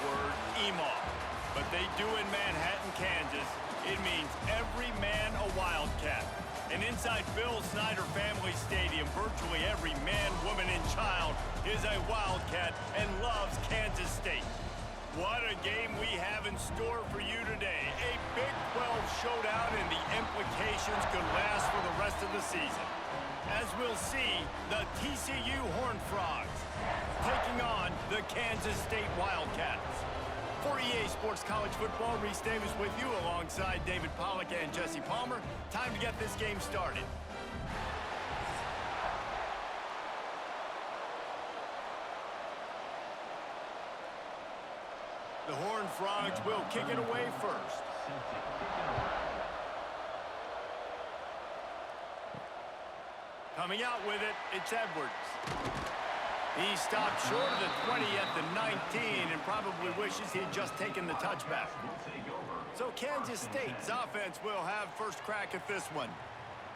word, EMAW. But they do in Manhattan, Kansas. It means every man a Wildcat. And inside Bill Snyder Family Stadium, virtually every man, woman, and child is a Wildcat and loves Kansas State. What a game we have in store for you today. A Big 12 showdown, and the implications could last for the rest of the season. As we'll see, the TCU Horned Frogs taking on the Kansas State Wildcats. For EA Sports College Football, Reese Davis with you alongside David Pollack and Jesse Palmer. Time to get this game started. The Horned Frogs will kick it away first. Coming out with it, it's Edwards. He stopped short of the 20 at the 19 and probably wishes he'd just taken the touchback. So Kansas State's offense will have first crack at this one.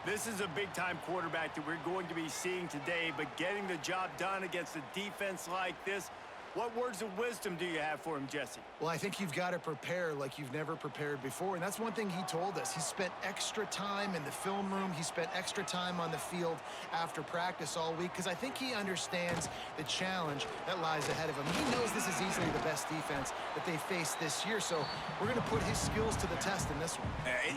This is a big-time quarterback that we're going to be seeing today, but getting the job done against a defense like this, what words of wisdom do you have for him, Jesse? Well, I think you've got to prepare like you've never prepared before, and that's one thing he told us. He spent extra time in the film room. He spent extra time on the field after practice all week because I think he understands the challenge that lies ahead of him. He knows this is easily the best defense that they face this year, so we're going to put his skills to the test in this one.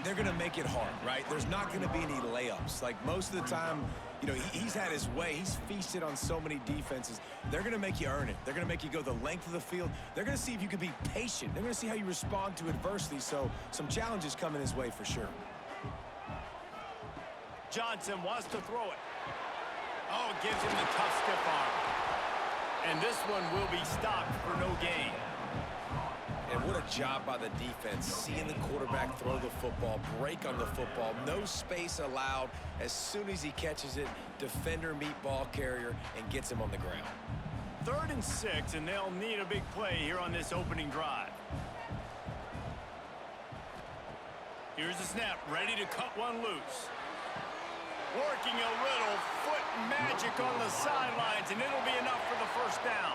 They're going to make it hard, right? There's not going to be any layups. Like most of the time, you know, he's had his way. He's feasted on so many defenses. They're going to make you earn it. They're going to make you go the length of the field. They're going to see if you can be patient. They're going to see how you respond to adversity. So some challenges coming his way for sure. Johnson wants to throw it. Oh, it gives him the tough stiff arm. And this one will be stopped for no gain. And what a job by the defense, seeing the quarterback throw the football, break on the football, no space allowed. As soon as he catches it, defender meet ball carrier and gets him on the ground. 3rd and 6, and they'll need a big play here on this opening drive. Here's the snap, ready to cut one loose. Working a little foot magic on the sidelines, and it'll be enough for the first down.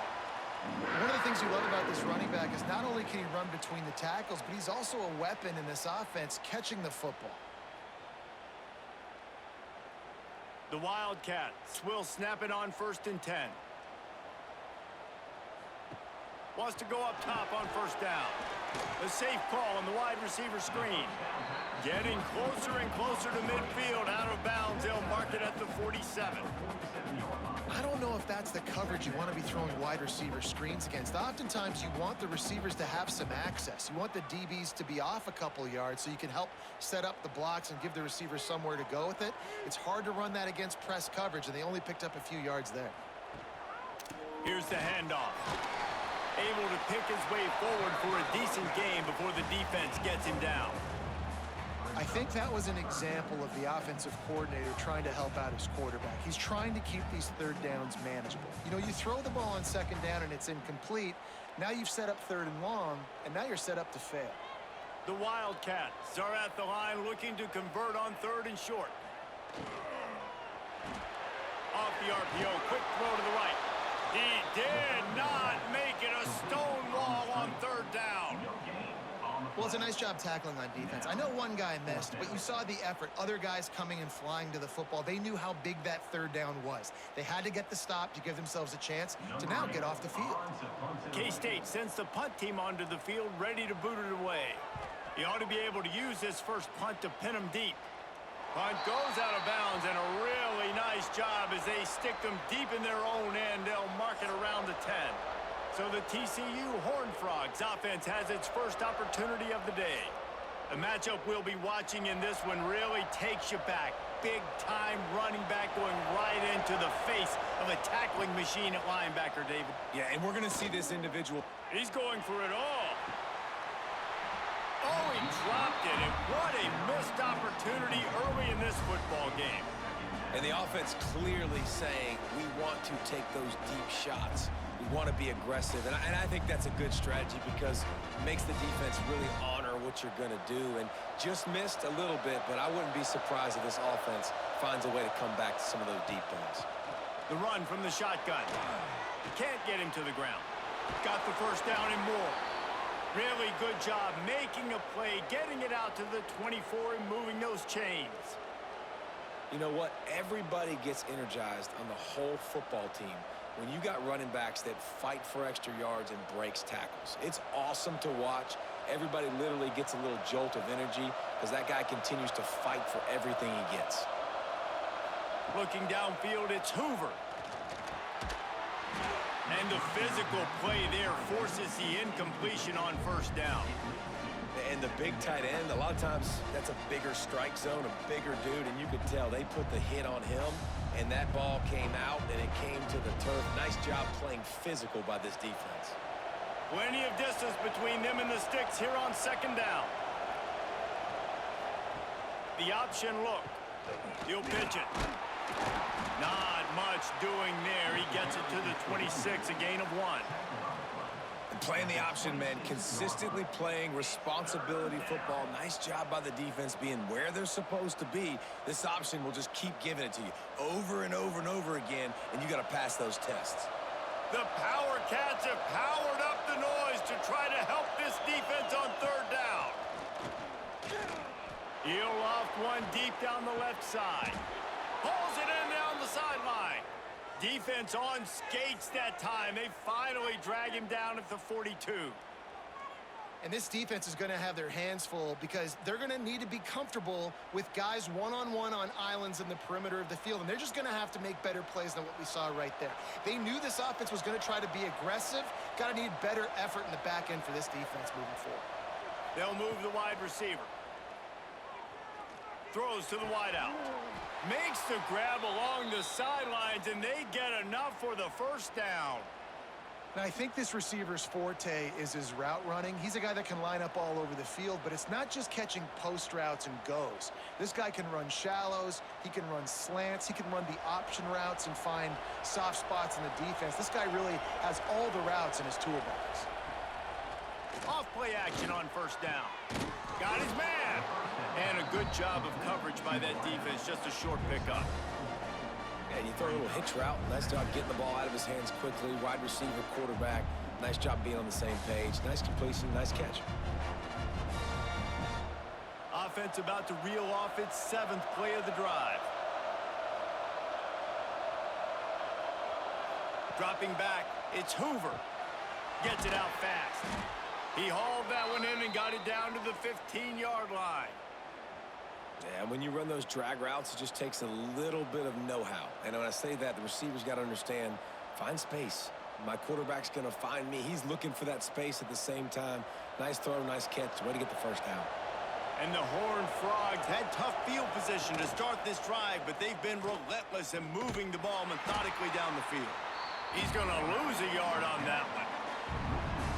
One of the things you love about this running back is not only can he run between the tackles, but he's also a weapon in this offense catching the football. The Wildcats will snap it on 1st and 10. Wants to go up top on first down. A safe call on the wide receiver screen. Getting closer and closer to midfield, out of bounds. They'll mark it at the 47. I don't know if that's the coverage you want to be throwing wide receiver screens against. Oftentimes, you want the receivers to have some access. You want the DBs to be off a couple yards so you can help set up the blocks and give the receivers somewhere to go with it. It's hard to run that against press coverage, and they only picked up a few yards there. Here's the handoff. Able to pick his way forward for a decent game before the defense gets him down. I think that was an example of the offensive coordinator trying to help out his quarterback. He's trying to keep these 3rd downs manageable. You know, you throw the ball on 2nd down and it's incomplete. Now you've set up 3rd and long, and now you're set up to fail. The Wildcats are at the line looking to convert on 3rd and short. Off the RPO, quick throw to the right. He did not make it a stone wall on 3rd down. Well, it's a nice job tackling on defense. I know one guy missed, but you saw the effort. Other guys coming and flying to the football. They knew how big that 3rd down was. They had to get the stop to give themselves a chance to now get off the field. K-State sends the punt team onto the field, ready to boot it away. He ought to be able to use this first punt to pin them deep. Punt goes out of bounds, and a really nice job as they stick them deep in their own end. They'll mark it around the 10. So the TCU Horned Frogs offense has its first opportunity of the day. A matchup we'll be watching in this one really takes you back. Big-time running back going right into the face of a tackling machine at linebacker, David. Yeah, and we're going to see this individual. He's going for it all. Oh, he dropped it, and what a missed opportunity early in this football game. And the offense clearly saying, we want to take those deep shots. We want to be aggressive. And I think that's a good strategy because it makes the defense really honor what you're going to do. And just missed a little bit, but I wouldn't be surprised if this offense finds a way to come back to some of those deep balls. The run from the shotgun. Can't get him to the ground. Got the first down and more. Really good job making a play, getting it out to the 24 and moving those chains. You know what? Everybody gets energized on the whole football team when you got running backs that fight for extra yards and breaks tackles. It's awesome to watch. Everybody literally gets a little jolt of energy because that guy continues to fight for everything he gets. Looking downfield, it's Hoover. And the physical play there forces the incompletion on first down. And the big tight end, a lot of times that's a bigger strike zone, a bigger dude, and you could tell they put the hit on him, and that ball came out, and it came to the turf. Nice job playing physical by this defense. Plenty of distance between them and the sticks here on second down. The option look. He'll pitch it. Not much doing there. He gets it to the 26, a gain of 1. And playing the option, man, consistently playing responsibility football. Nice job by the defense being where they're supposed to be. This option will just keep giving it to you over and over and over again, and you got to pass those tests. The Power Cats have powered up the noise to try to help this defense on third down. He'll loft one deep down the left side. Pulls it in down the sideline. Defense on skates that time. They finally drag him down at the 42. And this defense is going to have their hands full because they're going to need to be comfortable with guys one-on-one on islands in the perimeter of the field. And they're just going to have to make better plays than what we saw right there. They knew this offense was going to try to be aggressive. Got to need better effort in the back end for this defense moving forward. They'll move the wide receiver. Throws to the wideout. Makes the grab along the sidelines, and they get enough for the first down. And I think this receiver's forte is his route running. He's a guy that can line up all over the field, but it's not just catching post routes and goes. This guy can run shallows, he can run slants, he can run the option routes and find soft spots in the defense. This guy really has all the routes in his toolbox. Off play action on first down. Got his man. And a good job of coverage by that defense, just a short pickup. And you throw a little hitch route. Nice job getting the ball out of his hands quickly. Wide receiver, quarterback. Nice job being on the same page. Nice completion, nice catch. Offense about to reel off its 7th play of the drive. Dropping back, it's Hoover. Gets it out fast. He hauled that one in and got it down to the 15-yard line. Yeah, when you run those drag routes, it just takes a little bit of know-how. And when I say that, the receiver's got to understand, find space. My quarterback's going to find me. He's looking for that space at the same time. Nice throw, nice catch. Way to get the first down. And the Horned Frogs had tough field position to start this drive, but they've been relentless in moving the ball methodically down the field. He's going to lose a yard on that one.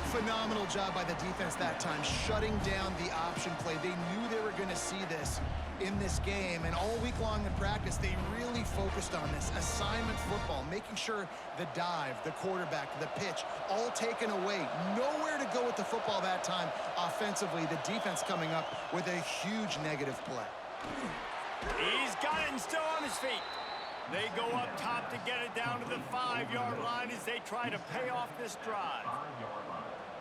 Phenomenal job by the defense that time, shutting down the option play. They knew they were going to see this in this game, and all week long in practice, they really focused on this assignment football, making sure the dive, the quarterback, the pitch, all taken away. Nowhere to go with the football that time offensively. The defense coming up with a huge negative play. He's got it and still on his feet. They go up top to get it down to the 5-yard line as they try to pay off this drive.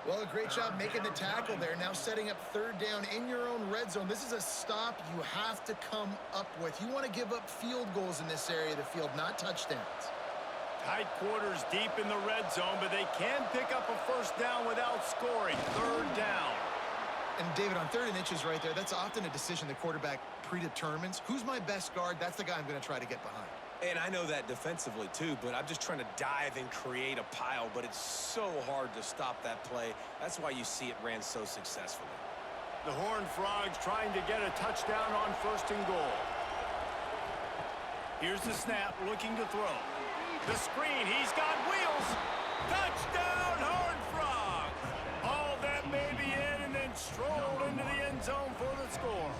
Well, a great job making the tackle there. Now setting up third down in your own red zone. This is a stop you have to come up with. You want to give up field goals in this area of the field, not touchdowns. Tight quarters deep in the red zone, but they can pick up a first down without scoring. Third down. And David, on 3rd and inches right there, that's often a decision the quarterback predetermines. Who's my best guard? That's the guy I'm going to try to get behind. And I know that defensively, too, but I'm just trying to dive and create a pile, but it's so hard to stop that play. That's why you see it ran so successfully. The Horned Frogs trying to get a touchdown on 1st and goal. Here's the snap, looking to throw. The screen, he's got wheels. Touchdown, Horned Frogs! All that baby in and then strolled into the end zone for the score.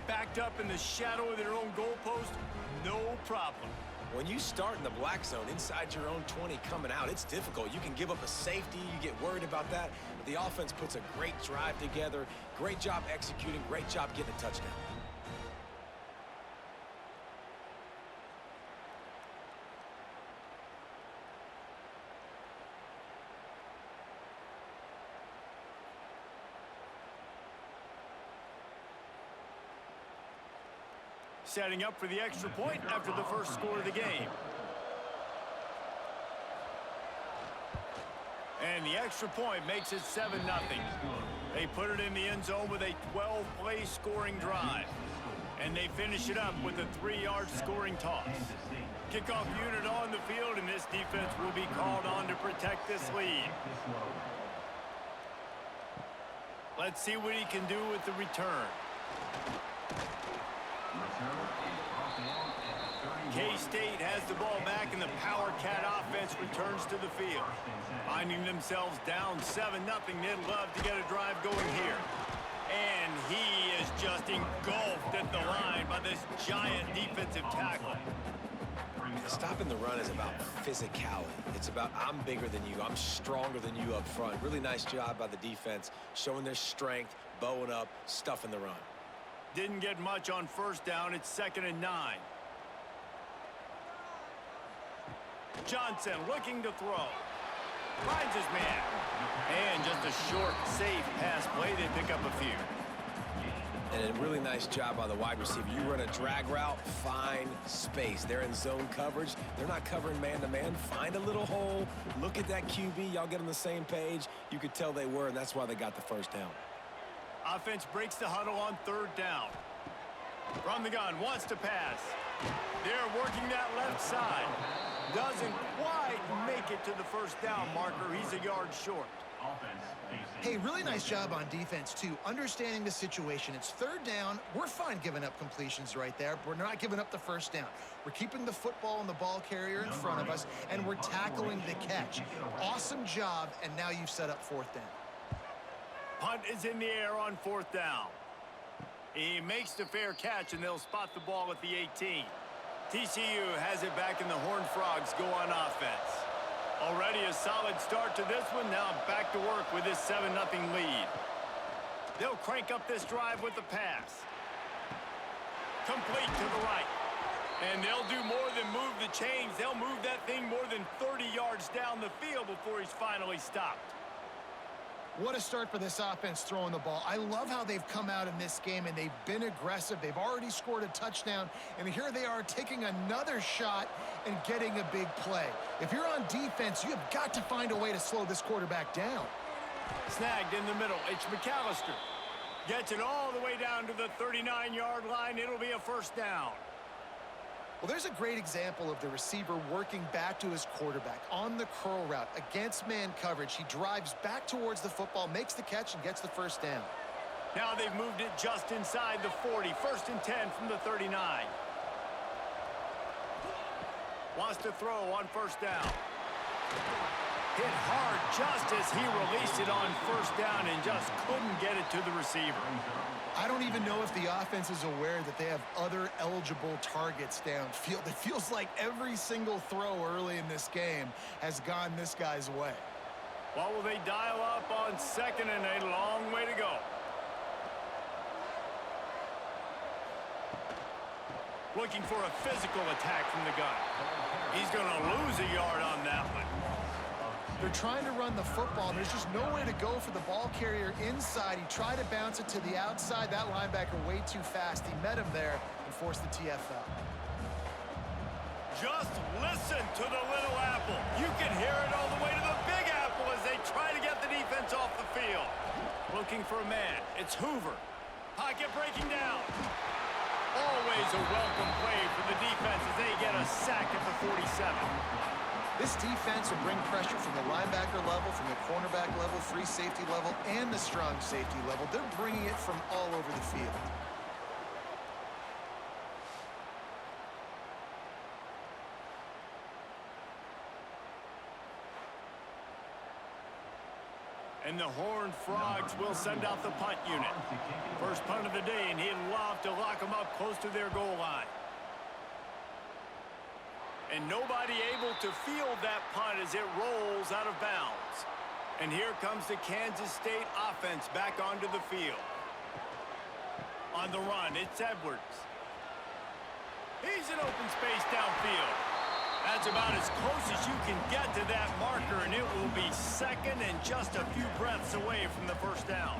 Backed up in the shadow of their own goalpost, no problem. When you start in the black zone inside your own 20 coming out, it's difficult. You can give up a safety. You get worried about that. But the offense puts a great drive together. Great job executing. Great job getting a touchdown. setting up for the extra point after the first score of the game. And the extra point makes it 7-0. They put it in the end zone with a 12-play scoring drive. And they finish it up with a 3-yard scoring toss. Kickoff unit on the field, and this defense will be called on to protect this lead. Let's see what he can do with the return. K-State has the ball back, and the Power Cat offense returns to the field. Finding themselves down 7-0, they'd love to get a drive going here. And he is just engulfed at the line by this giant defensive tackle. Stopping the run is about physicality. It's about I'm bigger than you, I'm stronger than you up front. Really nice job by the defense, showing their strength, bowing up, stuffing the run. Didn't get much on first down. It's 2nd and 9. Johnson looking to throw. Finds his man. And just a short, safe pass play. They pick up a few. And a really nice job by the wide receiver. You run a drag route, find space. They're in zone coverage. They're not covering man-to-man. Find a little hole. Look at that QB. Y'all get on the same page. You could tell they were, and that's why they got the first down. Offense breaks the huddle on 3rd down. From the gun, wants to pass. They're working that left side. Doesn't quite make it to the first down marker. He's a yard short. Hey, really nice job on defense, too. Understanding the situation. It's 3rd down. We're fine giving up completions right there. We're not giving up the first down. We're keeping the football and the ball carrier in front of us, and we're tackling the catch. Awesome job, and now you've set up 4th down. Punt is in the air on 4th down. He makes the fair catch, and they'll spot the ball at the 18. TCU has it back, and the Horned Frogs go on offense. Already a solid start to this one. Now back to work with this 7-0 lead. They'll crank up this drive with the pass. Complete to the right. And they'll do more than move the chains. They'll move that thing more than 30 yards down the field before he's finally stopped. What a start for this offense throwing the ball. I love how they've come out in this game, and they've been aggressive. They've already scored a touchdown, and here they are taking another shot and getting a big play. If you're on defense, you have got to find a way to slow this quarterback down. Snagged in the middle. It's McAllister. Gets it all the way down to the 39-yard line. It'll be a first down. Well, there's a great example of the receiver working back to his quarterback on the curl route against man coverage. He drives back towards the football, makes the catch, and gets the first down. Now they've moved it just inside the 40. 1st and 10 from the 39. Wants to throw on first down. Hit hard just as he released it on first down and just couldn't get it to the receiver. I don't even know if the offense is aware that they have other eligible targets downfield. It feels like every single throw early in this game has gone this guy's way. What will they dial up on 2nd and a long way to go? Looking for a physical attack from the gun. He's going to lose a yard on that one. They're trying to run the football. There's just nowhere to go for the ball carrier inside. He tried to bounce it to the outside. That linebacker way too fast. He met him there and forced the TFL. Just listen to the little apple. You can hear it all the way to the big apple as they try to get the defense off the field. Looking for a man. It's Hoover. Pocket breaking down. Always a welcome play for the defense as they get a sack at the 47. This defense will bring pressure from the linebacker level, from the cornerback level, free safety level, and the strong safety level. They're bringing it from all over the field. And the Horned Frogs will send out the punt unit. First punt of the day, and he'd love to lock them up close to their goal line. And nobody able to field that punt as it rolls out of bounds. And here comes the Kansas State offense back onto the field. On the run, it's Edwards. He's in open space downfield. That's about as close as you can get to that marker, and it will be 2nd and just a few breaths away from the first down.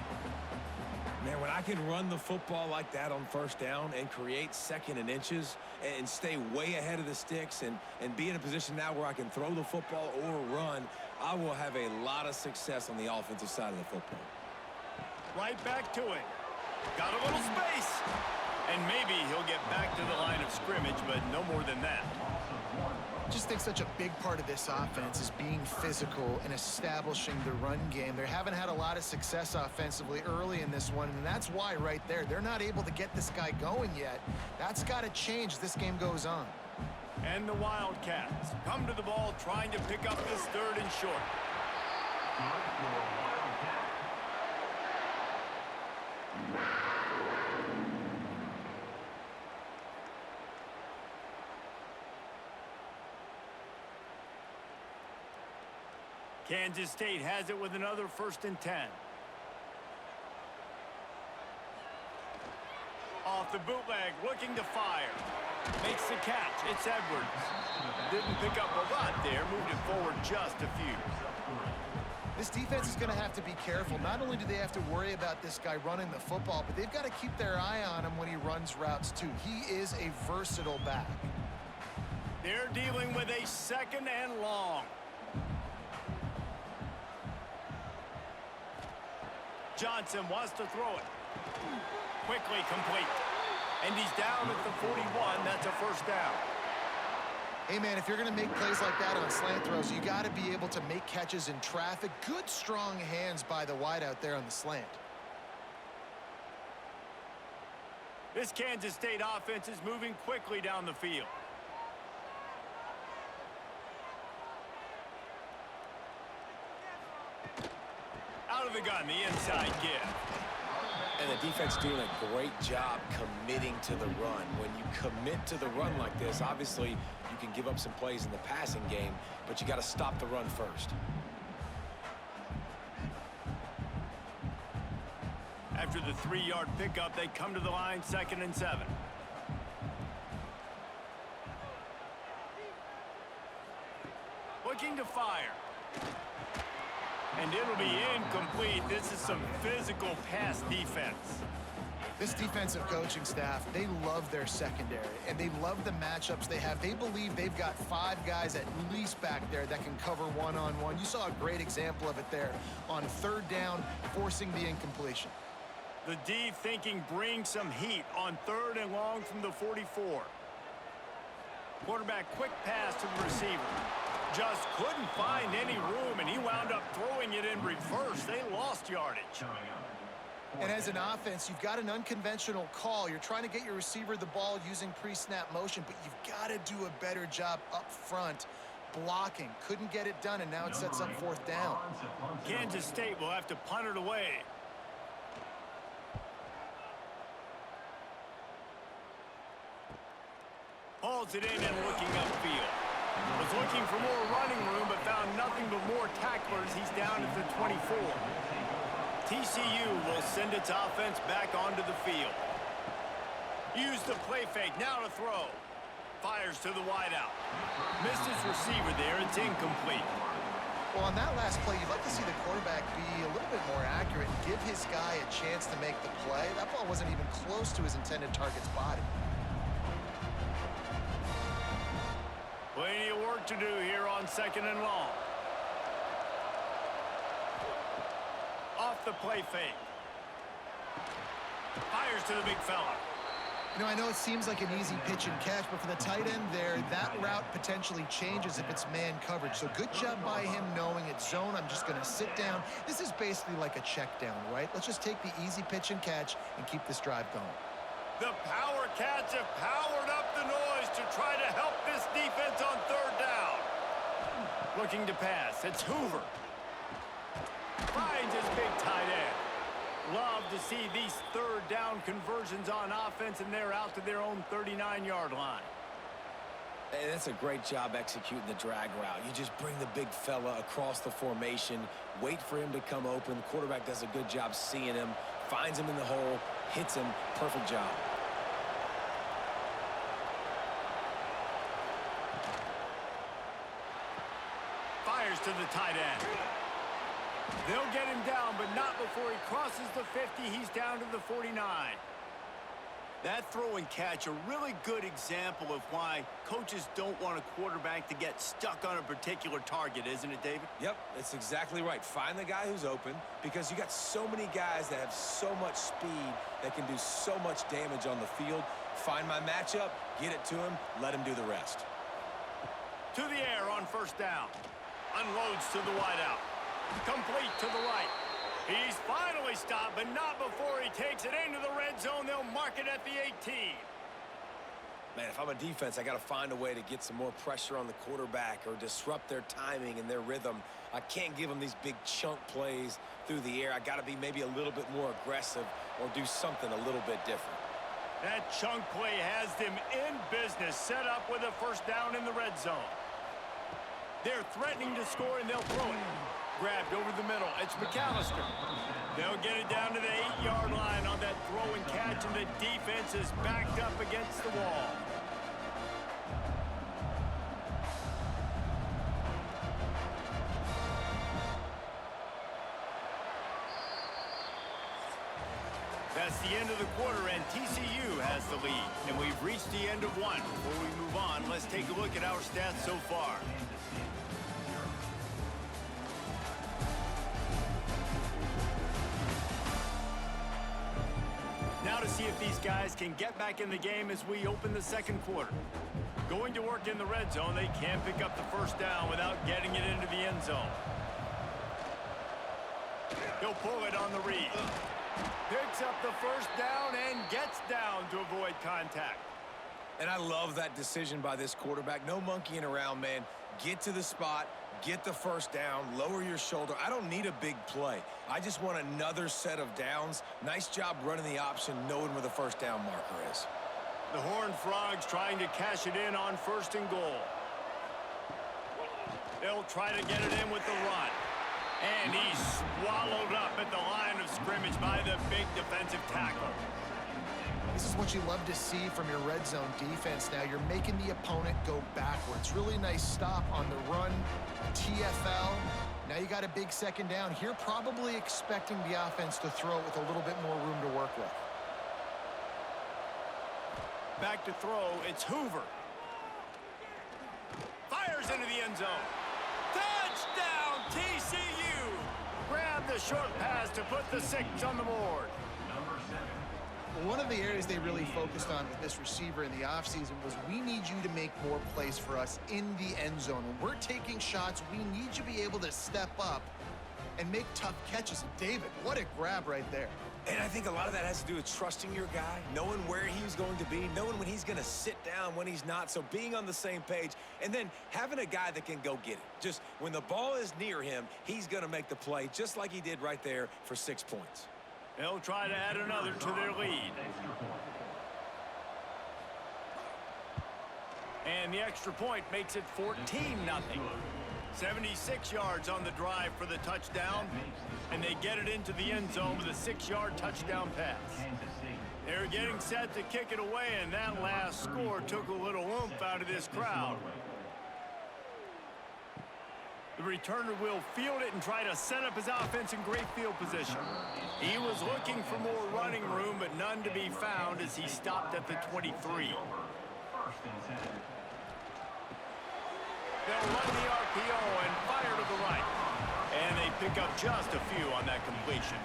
Man, when I can run the football like that on first down and create second and inches and stay way ahead of the sticks and be in a position now where I can throw the football or run, I will have a lot of success on the offensive side of the football. Right back to it. Got a little space. And maybe he'll get back to the line of scrimmage, but no more than that. I just think such a big part of this offense is being physical and establishing the run game. They haven't had a lot of success offensively early in this one, and that's why right there, they're not able to get this guy going yet. That's got to change as this game goes on. And the Wildcats come to the ball trying to pick up this 3rd and short. Kansas State has it with another 1st and 10. Off the bootleg, looking to fire. Makes the catch. It's Edwards. Didn't pick up a lot there. Moved it forward just a few. This defense is going to have to be careful. Not only do they have to worry about this guy running the football, but they've got to keep their eye on him when he runs routes too. He is a versatile back. They're dealing with a 2nd and long. Johnson wants to throw it. Quickly complete. And he's down at the 41. That's a 1st down. Hey, man, if you're going to make plays like that on slant throws, you got to be able to make catches in traffic. Good, strong hands by the wide out there on the slant. This Kansas State offense is moving quickly down the field. Out of the gun, the inside give. And the defense doing a great job committing to the run. When you commit to the run like this, obviously you can give up some plays in the passing game, but you got to stop the run first. After the 3-yard pickup, they come to the line, 2nd and 7. Looking to fire. And it'll be incomplete. This is some physical pass defense. This defensive coaching staff, they love their secondary, and they love the matchups they have. They believe they've got 5 guys at least back there that can cover one-on-one. You saw a great example of it there on 3rd down, forcing the incompletion. The D thinking bring some heat on 3rd and long from the 44. Quarterback quick pass to the receiver. Just couldn't find any room, and he wound up throwing it in reverse. They lost yardage. And as an offense, you've got an unconventional call. You're trying to get your receiver the ball using pre-snap motion, but you've got to do a better job up front blocking. Couldn't get it done, and now it sets up 4th down. Kansas State will have to punt it away. Hauls it in and looking upfield. Was looking for more running room, but found nothing but more tacklers. He's down at the 24. TCU will send its offense back onto the field. Use the play fake, now to throw. Fires to the wideout. Missed his receiver there, it's incomplete. Well, on that last play, you'd like to see the quarterback be a little bit more accurate and give his guy a chance to make the play. That ball wasn't even close to his intended target's body. Plenty of work to do here on 2nd and long. Off the play fake. Fires to the big fella. You know, I know it seems like an easy pitch and catch, but for the tight end there, that route potentially changes if it's man coverage. So good job by him knowing it's zone. I'm just going to sit down. This is basically like a check down, right? Let's just take the easy pitch and catch and keep this drive going. The Power Cats have powered up the noise to try to help this defense on 3rd down. Looking to pass. It's Hoover. Finds his big tight end. Love to see these 3rd down conversions on offense, and they're out to their own 39-yard line. Hey, that's a great job executing the drag route. You just bring the big fella across the formation, wait for him to come open. The quarterback does a good job seeing him, finds him in the hole, hits him. Perfect job. Fires to the tight end. They'll get him down, but not before he crosses the 50. He's down to the 49. That throw and catch, a really good example of why coaches don't want a quarterback to get stuck on a particular target, isn't it, David? Yep, that's exactly right. Find the guy who's open, because you got so many guys that have so much speed that can do so much damage on the field. Find my matchup, get it to him, let him do the rest. To the air on first down. Unloads to the wideout. Complete to the right. He's finally stopped, but not before he takes it into the red zone. They'll mark it at the 18. Man, if I'm a defense, I got to find a way to get some more pressure on the quarterback or disrupt their timing and their rhythm. I can't give them these big chunk plays through the air. I got to be maybe a little bit more aggressive or do something a little bit different. That chunk play has them in business, set up with a first down in the red zone. They're threatening to score, and they'll throw it. Grabbed over the middle. It's McAllister. They'll get it down to the 8-yard line on that throw and catch, and the defense is backed up against the wall. That's the end of the quarter, and TCU has the lead. And we've reached the end of one. Before we move on, let's take a look at our stats so far. Now to see if these guys can get back in the game as we open the second quarter. Going to work in the red zone, they can't pick up the first down without getting it into the end zone. He'll pull it on the read. Picks up the first down and gets down to avoid contact. And I love that decision by this quarterback. No monkeying around, man. Get to the spot, get the first down, lower your shoulder. I don't need a big play. I just want another set of downs. Nice job running the option, knowing where the first down marker is. The Horned Frogs trying to cash it in on first and goal. They'll try to get it in with the run. And he's swallowed up at the line of scrimmage by the big defensive tackle. This is what you love to see from your red zone defense now. You're making the opponent go backwards. Really nice stop on the run, TFL. Now you got a big second down here, probably expecting the offense to throw it with a little bit more room to work with. Back to throw, it's Hoover. Fires into the end zone. Touchdown, TCU! Grab the short pass to put the 6 on the board. One of the areas they really focused on with this receiver in the offseason was we need you to make more plays for us in the end zone. When we're taking shots, we need you to be able to step up and make tough catches. David, what a grab right there. And I think a lot of that has to do with trusting your guy, knowing where he's going to be, knowing when he's going to sit down, when he's not. So being on the same page, and then having a guy that can go get it. Just when the ball is near him, he's going to make the play, just like he did right there for 6 points. They'll try to add another to their lead. And the extra point makes it 14-0. 76 yards on the drive for the touchdown, and they get it into the end zone with a 6-yard touchdown pass. They're getting set to kick it away, and that last score took a little oomph out of this crowd. The returner will field it and try to set up his offense in great field position. He was looking for more running room, but none to be found as he stopped at the 23. They'll run the RPO and fire to the right. And they pick up just a few on that completion.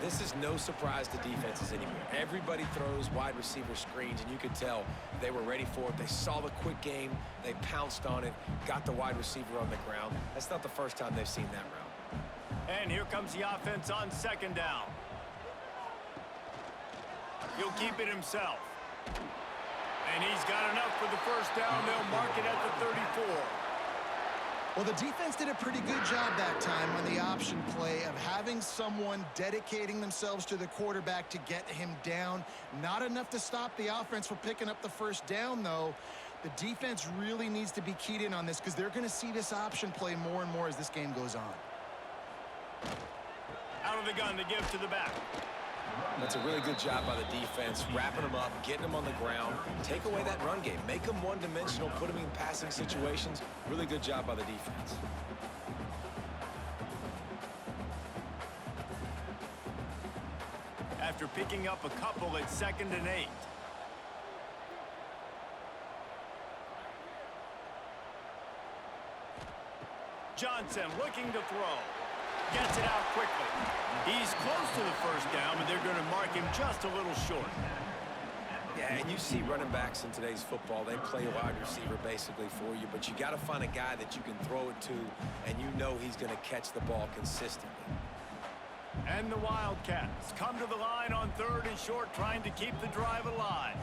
This is no surprise to defenses anymore. Everybody throws wide receiver screens, and you could tell they were ready for it. They saw the quick game. They pounced on it, got the wide receiver on the ground. That's not the first time they've seen that route. And here comes the offense on second down. He'll keep it himself. And he's got enough for the first down. They'll mark it at the 34. Well, the defense did a pretty good job that time on the option play of having someone dedicating themselves to the quarterback to get him down. Not enough to stop the offense from picking up the first down, though. The defense really needs to be keyed in on this because they're going to see this option play more and more as this game goes on. Out of the gun to give to the back. That's a really good job by the defense, wrapping them up, getting them on the ground. Take away that run game. Make them one-dimensional, put them in passing situations. Really good job by the defense. after picking up a couple at 2nd and 8. Johnson looking to throw. Gets it out quickly. He's close to the first down, but they're going to mark him just a little short. Yeah, and you see running backs in today's football, they play wide receiver basically for you, but you got to find a guy that you can throw it to, and you know he's going to catch the ball consistently. And the Wildcats come to the line on 3rd and short, trying to keep the drive alive.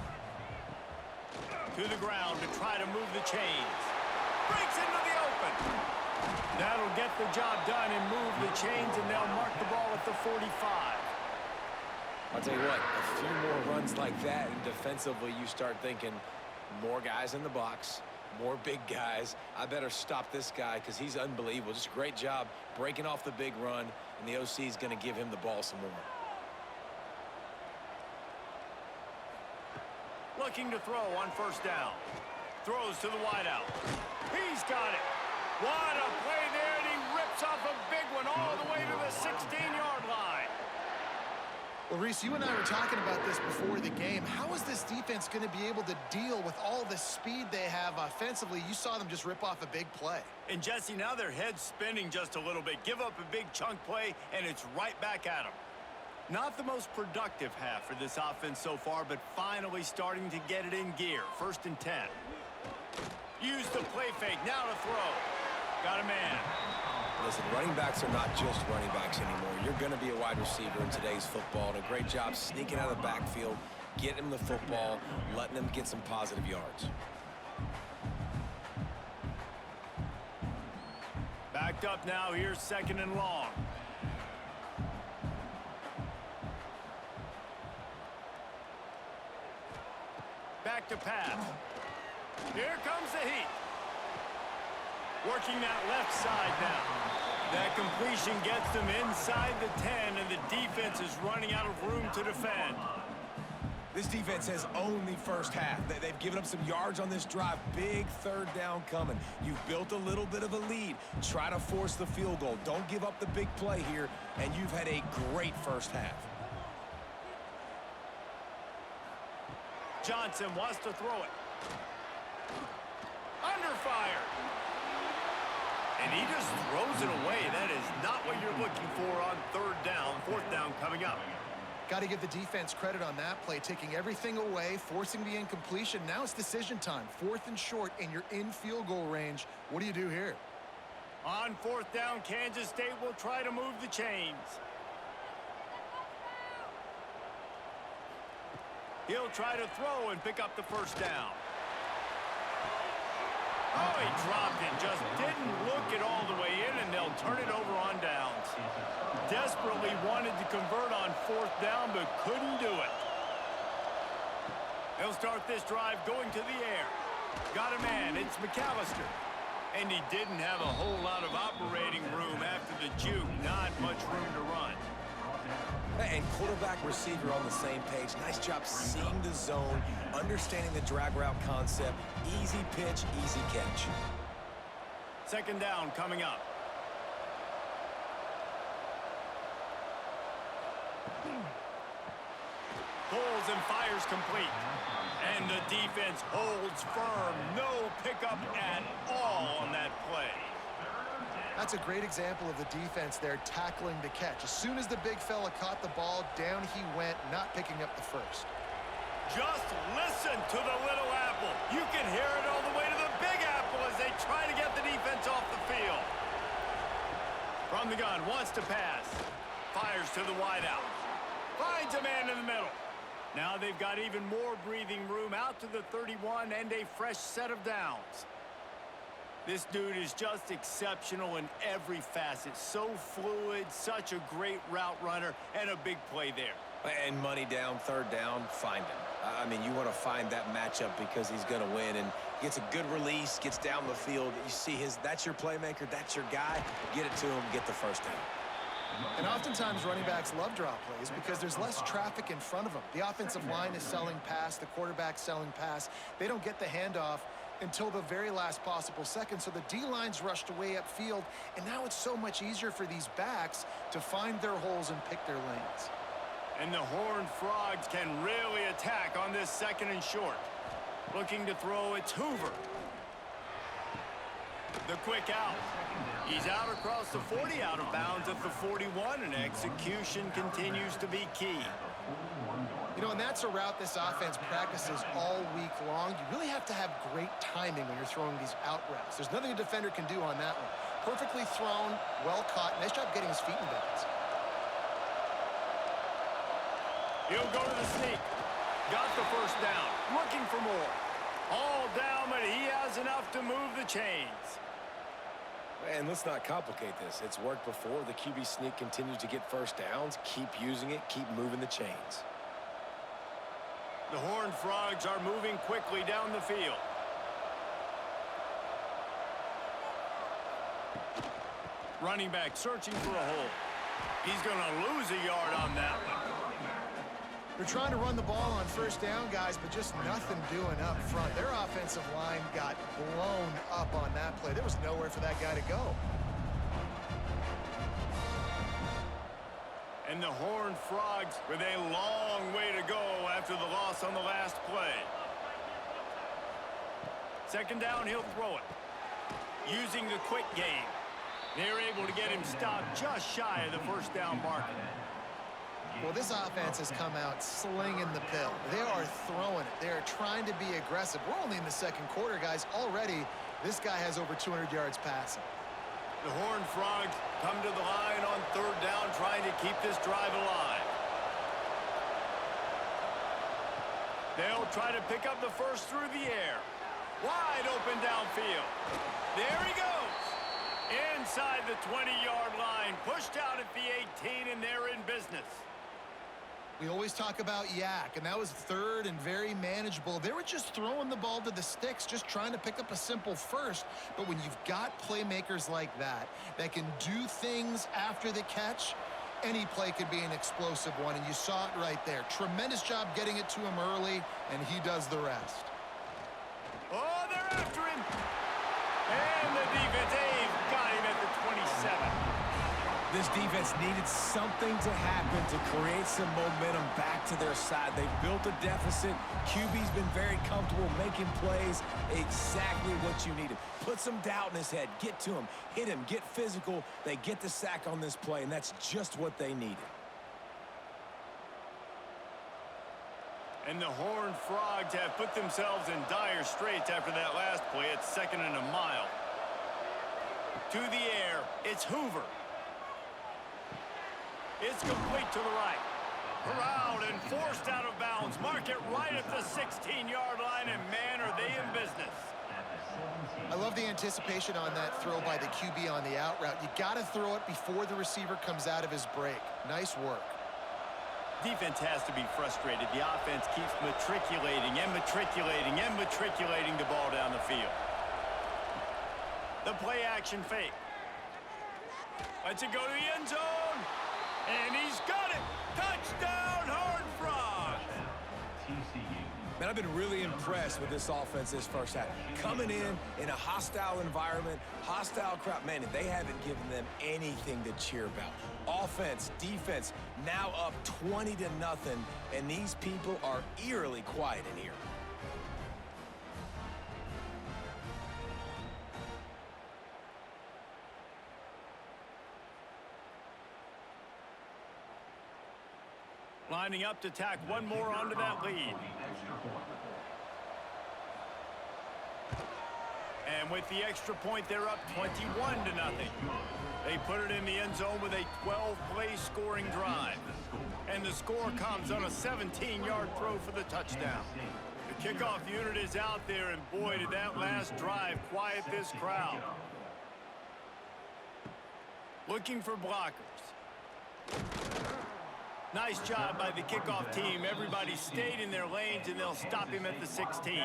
To the ground to try to move the chains. Breaks into the open. That'll get the job done and move the chains, and they'll mark the ball at the 45. I'll tell you what, a few more runs like that, and defensively you start thinking more guys in the box, more big guys. I better stop this guy because he's unbelievable. Just a great job breaking off the big run, and the OC is going to give him the ball some more. Looking to throw on 1st down. Throws to the wideout. He's got it. What a play there, and he rips off a big one all the way to the 16-yard line. Well, Reese, you and I were talking about this before the game. How is this defense going to be able to deal with all the speed they have offensively? You saw them just rip off a big play. And, Jesse, now their head's spinning just a little bit. Give up a big chunk play, and it's right back at them. Not the most productive half for this offense so far, but finally starting to get it in gear. 1st and 10. Use the play fake. Now to throw. Got a man. Listen, running backs are not just running backs anymore. You're going to be a wide receiver in today's football. And a great job sneaking out of the backfield, getting him the football, letting him get some positive yards. Backed up now. Here's 2nd and long. Back to pass. Here comes the heat. Working that left side now. That completion gets them inside the 10, and the defense is running out of room to defend. This defense has owned the first half. They've given up some yards on this drive. Big 3rd down coming. You've built a little bit of a lead. Try to force the field goal. Don't give up the big play here, and you've had a great first half. Johnson wants to throw it. Under fire. And he just throws it away. That is not what you're looking for on 3rd down. 4th down coming up. Got to give the defense credit on that play, taking everything away, forcing the incompletion. Now it's decision time. 4th and short, and you're in field goal range. What do you do here? On 4th down, Kansas State will try to move the chains. He'll try to throw and pick up the 1st down. Oh, he dropped it. Just didn't look it all the way in, and they'll turn it over on downs. Desperately wanted to convert on 4th down, but couldn't do it. They'll start this drive going to the air. Got a man. It's McAllister. And he didn't have a whole lot of operating room after the juke. Not much room to run. And quarterback, receiver on the same page. Nice job seeing the zone, understanding the drag route concept. Easy pitch, easy catch. 2nd down coming up. Pulls and fires complete. And the defense holds firm. No pickup at all on that play. That's a great example of the defense there tackling the catch. As soon as the big fella caught the ball, down he went, not picking up the first. Just listen to the little apple. You can hear it all the way to the big apple as they try to get the defense off the field. From the gun, wants to pass. Fires to the wideout. Finds a man in the middle. Now they've got even more breathing room out to the 31 and a fresh set of downs. This dude is just exceptional in every facet. So fluid, such a great route runner, and a big play there. And money down, 3rd down, find him. I mean, you want to find that matchup because he's going to win. And gets a good release, gets down the field. You see that's your playmaker, that's your guy. Get it to him, get the 1st down. And oftentimes running backs love draw plays because there's less traffic in front of them. The offensive line is selling pass, the quarterback's selling pass. They don't get the handoff until the very last possible second. So the D-line's rushed away upfield, and now it's so much easier for these backs to find their holes and pick their lanes. And the Horned Frogs can really attack on this 2nd and short. Looking to throw, it's Hoover. The quick out. He's out across the 40, out of bounds at the 41, and execution continues to be key. You know, and that's a route this offense practices all week long. You really have to have great timing when you're throwing these out routes. There's nothing a defender can do on that one. Perfectly thrown, well caught. Nice job getting his feet in bounds. He'll go to the sneak. Got the first down. Looking for more. All down, but he has enough to move the chains. And let's not complicate this. It's worked before. The QB sneak continues to get first downs. Keep using it. Keep moving the chains. The Horned Frogs are moving quickly down the field. Running back searching for a hole. He's going to lose a yard on that one. They're trying to run the ball on first down, guys, but just nothing doing up front. Their offensive line got blown up on that play. There was nowhere for that guy to go. And the Horned Frogs with a long way to go after the loss on the last play. 2nd down, he'll throw it. Using the quick game. They're able to get him stopped just shy of the first down marker. Well, this offense has come out slinging the pill. They are throwing it. They are trying to be aggressive. We're only in the 2nd quarter, guys. Already, this guy has over 200 yards passing. The Horned Frogs come to the line on 3rd down, trying to keep this drive alive. They'll try to pick up the first through the air. Wide open downfield. There he goes. Inside the 20-yard line. Pushed out at the 18, and they're in business. We always talk about yak, and that was 3rd and very manageable. They were just throwing the ball to the sticks, just trying to pick up a simple first. But when you've got playmakers like that can do things after the catch, any play could be an explosive one, and you saw it right there. Tremendous job getting it to him early, and he does the rest. Oh, they're after him. And the defense, they've got him at the 27. This defense needed something to happen to create some momentum back to their side. They've built a deficit. QB's been very comfortable making plays. Exactly what you needed. Put some doubt in his head. Get to him. Hit him. Get physical. They get the sack on this play, and that's just what they needed. And the Horned Frogs have put themselves in dire straits after that last play. It's 2nd and a mile. To the air, it's Hoover. It's complete to the right. Corralled and forced out of bounds. Mark it right at the 16-yard line, and man, are they in business. I love the anticipation on that throw by the QB on the out route. You got to throw it before the receiver comes out of his break. Nice work. Defense has to be frustrated. The offense keeps matriculating and matriculating and matriculating the ball down the field. The play action fake. Lets it go to the end zone. And he's got it. Touchdown, Horned Frogs. Man, I've been really impressed with this offense this first half. Coming in a hostile environment, hostile crowd. Man, they haven't given them anything to cheer about. Offense, defense, now up 20-0, and these people are eerily quiet in here. Lining up to tack one more onto that lead. And with the extra point, they're up 21-0. They put it in the end zone with a 12-play scoring drive. And the score comes on a 17-yard throw for the touchdown. The kickoff unit is out there, and boy, did that last drive quiet this crowd. Looking for blockers. Nice job by the kickoff team. Everybody stayed in their lanes, and they'll stop him at the 16.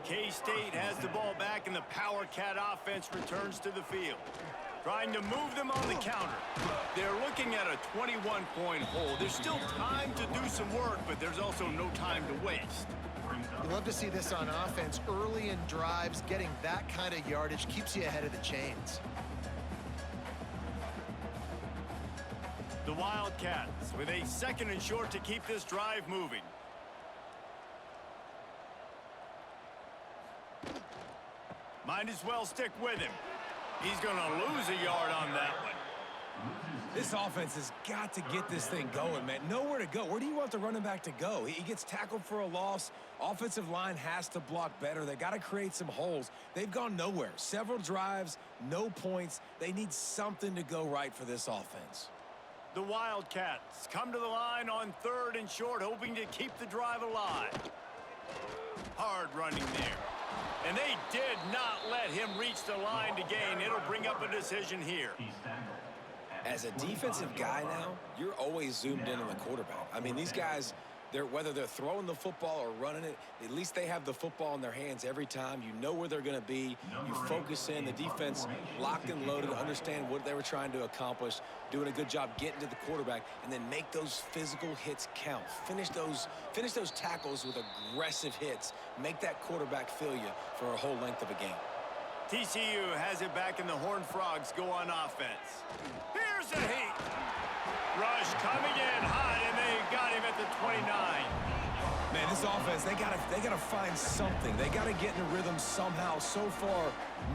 K-State has the ball back, and the Power Cat offense returns to the field. Trying to move them on the counter. They're looking at a 21-point hole. There's still time to do some work, but there's also no time to waste. You love to see this on offense. Early in drives, getting that kind of yardage keeps you ahead of the chains. The Wildcats with a 2nd and short to keep this drive moving. Might as well stick with him. He's going to lose a yard on that one. This offense has got to get this thing going, man. Nowhere to go. Where do you want the running back to go? He gets tackled for a loss. Offensive line has to block better. They got to create some holes. They've gone nowhere. Several drives, no points. They need something to go right for this offense. The Wildcats come to the line on 3rd and short, hoping to keep the drive alive. Hard running there. And they did not let him reach the line to gain. It'll bring up a decision here. As a defensive guy now, you're always zoomed in on the quarterback. I mean, these guys, whether they're throwing the football or running it, at least they have the football in their hands every time. You know where they're going to be. You focus in. The defense locked and loaded, understand what they were trying to accomplish, doing a good job getting to the quarterback, and then make those physical hits count. Finish those tackles with aggressive hits. Make that quarterback feel you for a whole length of a game. TCU has it back, and the Horned Frogs go on offense. Here's the heat. Rush coming in hot, and they got him at the 29. Man, this offense, they gotta find something. They gotta get in a rhythm somehow. So far,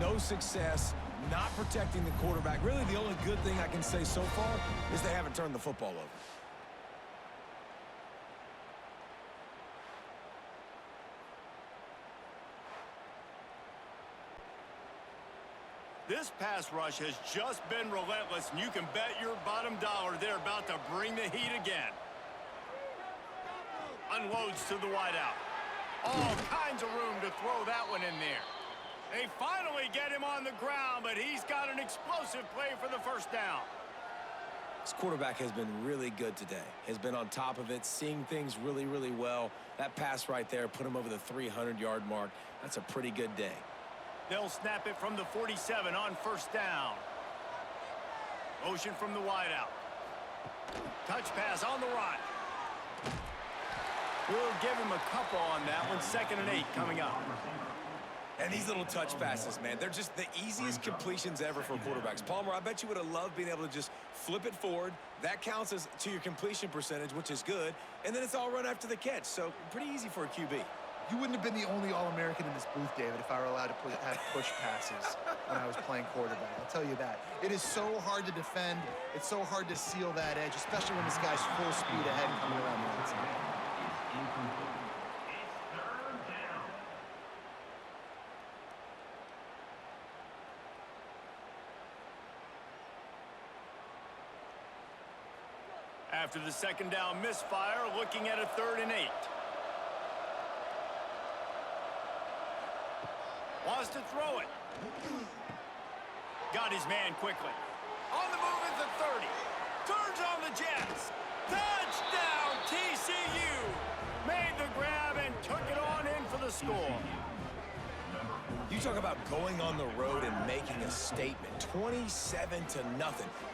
no success, not protecting the quarterback. Really, the only good thing I can say so far is they haven't turned the football over. This pass rush has just been relentless, and you can bet your bottom dollar they're about to bring the heat again. Unloads to the wideout. All kinds of room to throw that one in there. They finally get him on the ground, but he's got an explosive play for the 1st down. This quarterback has been really good today. Has been on top of it, seeing things really, really well. That pass right there put him over the 300-yard mark. That's a pretty good day. They'll snap it from the 47 on 1st down. Motion from the wideout. Touch pass on the run. We'll give him a couple on that one. 2nd and 8 coming up. And these little touch passes, man, they're just the easiest completions ever for quarterbacks. Palmer, I bet you would have loved being able to just flip it forward. That counts as to your completion percentage, which is good. And then it's all run after the catch. So pretty easy for a QB. You wouldn't have been the only All-American in this booth, David, if I were allowed to have push passes when I was playing quarterback. I'll tell you that. It is so hard to defend. It's so hard to seal that edge, especially when this guy's full speed ahead coming around the outside. After the 2nd down misfire, looking at a 3rd and 8. Wants to throw it. Got his man quickly. On the move at the 30. Turns on the Jets. Touchdown, TCU. Made the grab and took it on in for the score. You talk about going on the road and making a statement. 27-0.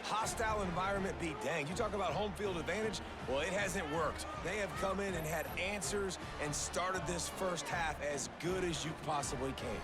Hostile environment be danged. You talk about home field advantage. Well, it hasn't worked. They have come in and had answers and started this 1st half as good as you possibly can.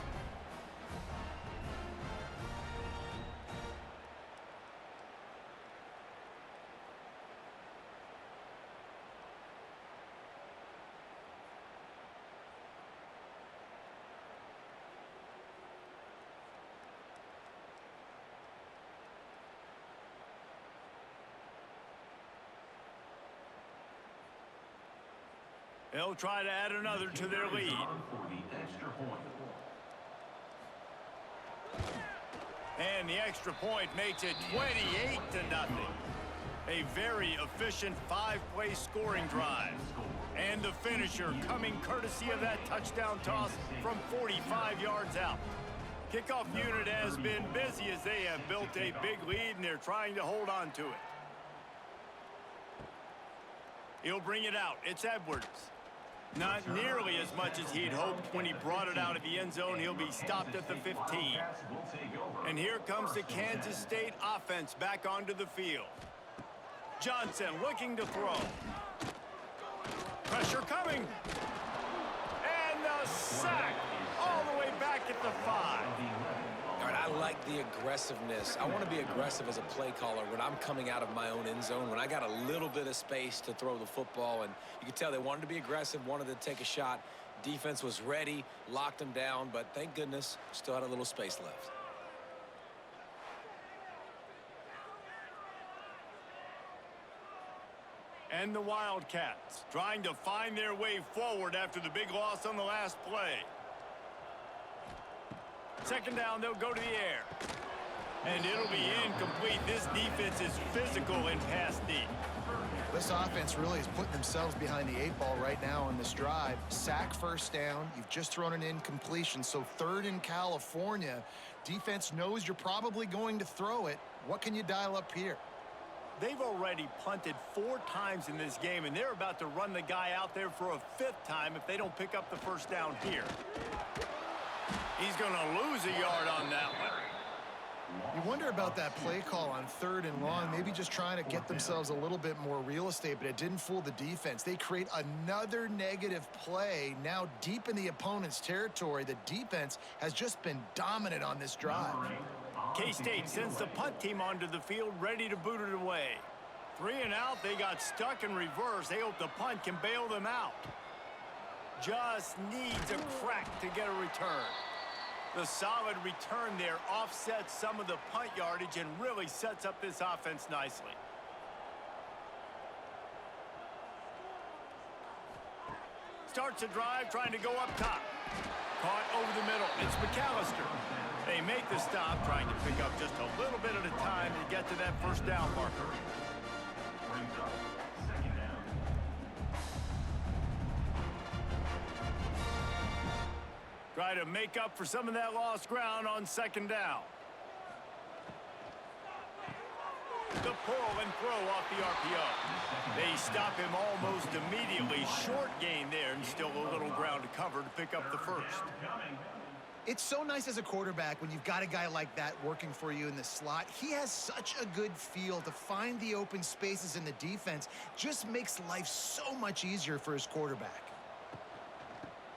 They'll try to add another to their lead. And the extra point makes it 28-0. A very efficient 5-play scoring drive. And the finisher coming courtesy of that touchdown toss from 45 yards out. Kickoff unit has been busy as they have built a big lead, and they're trying to hold on to it. He'll bring it out. It's Edwards. Not nearly as much as he'd hoped when he brought it out of the end zone. He'll be stopped at the 15. And here comes the Kansas State offense back onto the field. Johnson looking to throw. Pressure coming. And the sack all the way back at the 5. All right, I like the aggressiveness. I want to be aggressive as a play caller when I'm coming out of my own end zone, when I got a little bit of space to throw the football. And you could tell they wanted to be aggressive, wanted to take a shot. Defense was ready, locked them down, but thank goodness, still had a little space left. And the Wildcats trying to find their way forward after the big loss on the last play. Second down, they'll go to the air. And it'll be incomplete. This defense is physical and pass deep. This offense really is putting themselves behind the 8 ball right now on this drive. Sack first down. You've just thrown an incompletion, so third in California. Defense knows you're probably going to throw it. What can you dial up here? They've already punted 4 times in this game, and they're about to run the guy out there for a 5th time if they don't pick up the first down here. He's going to lose a yard on that one. You wonder about that play call on 3rd and long, maybe just trying to get themselves a little bit more real estate, but it didn't fool the defense. They create another negative play now deep in the opponent's territory. The defense has just been dominant on this drive. K-State sends the punt team onto the field, ready to boot it away. 3 and out, they got stuck in reverse. They hope the punt can bail them out. Just needs a crack to get a return. The solid return there offsets some of the punt yardage and really sets up this offense nicely. Starts a drive, trying to go up top. Caught over the middle. It's McAllister. They make the stop, trying to pick up just a little bit at a time to get to that first down marker. Try to make up for some of that lost ground on 2nd down. The pull and throw off the RPO. They stop him almost immediately. Short gain there and still a little ground to cover to pick up the first. It's so nice as a quarterback when you've got a guy like that working for you in the slot. He has such a good feel to find the open spaces in the defense. Just makes life so much easier for his quarterback.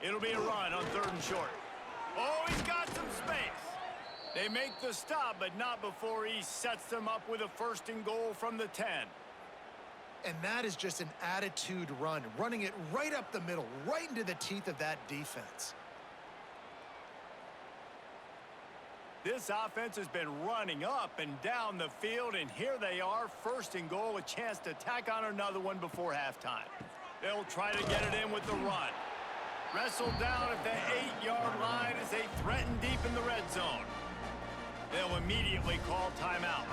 It'll be a run on 3rd and short. Oh, he's got some space. They make the stop, but not before he sets them up with a 1st and goal from the 10. And that is just an attitude run, running it right up the middle, right into the teeth of that defense. This offense has been running up and down the field, and here they are, 1st and goal, a chance to tack on another one before halftime. They'll try to get it in with the run. Wrestled down at the 8-yard line as they threaten deep in the red zone. They'll immediately call timeout.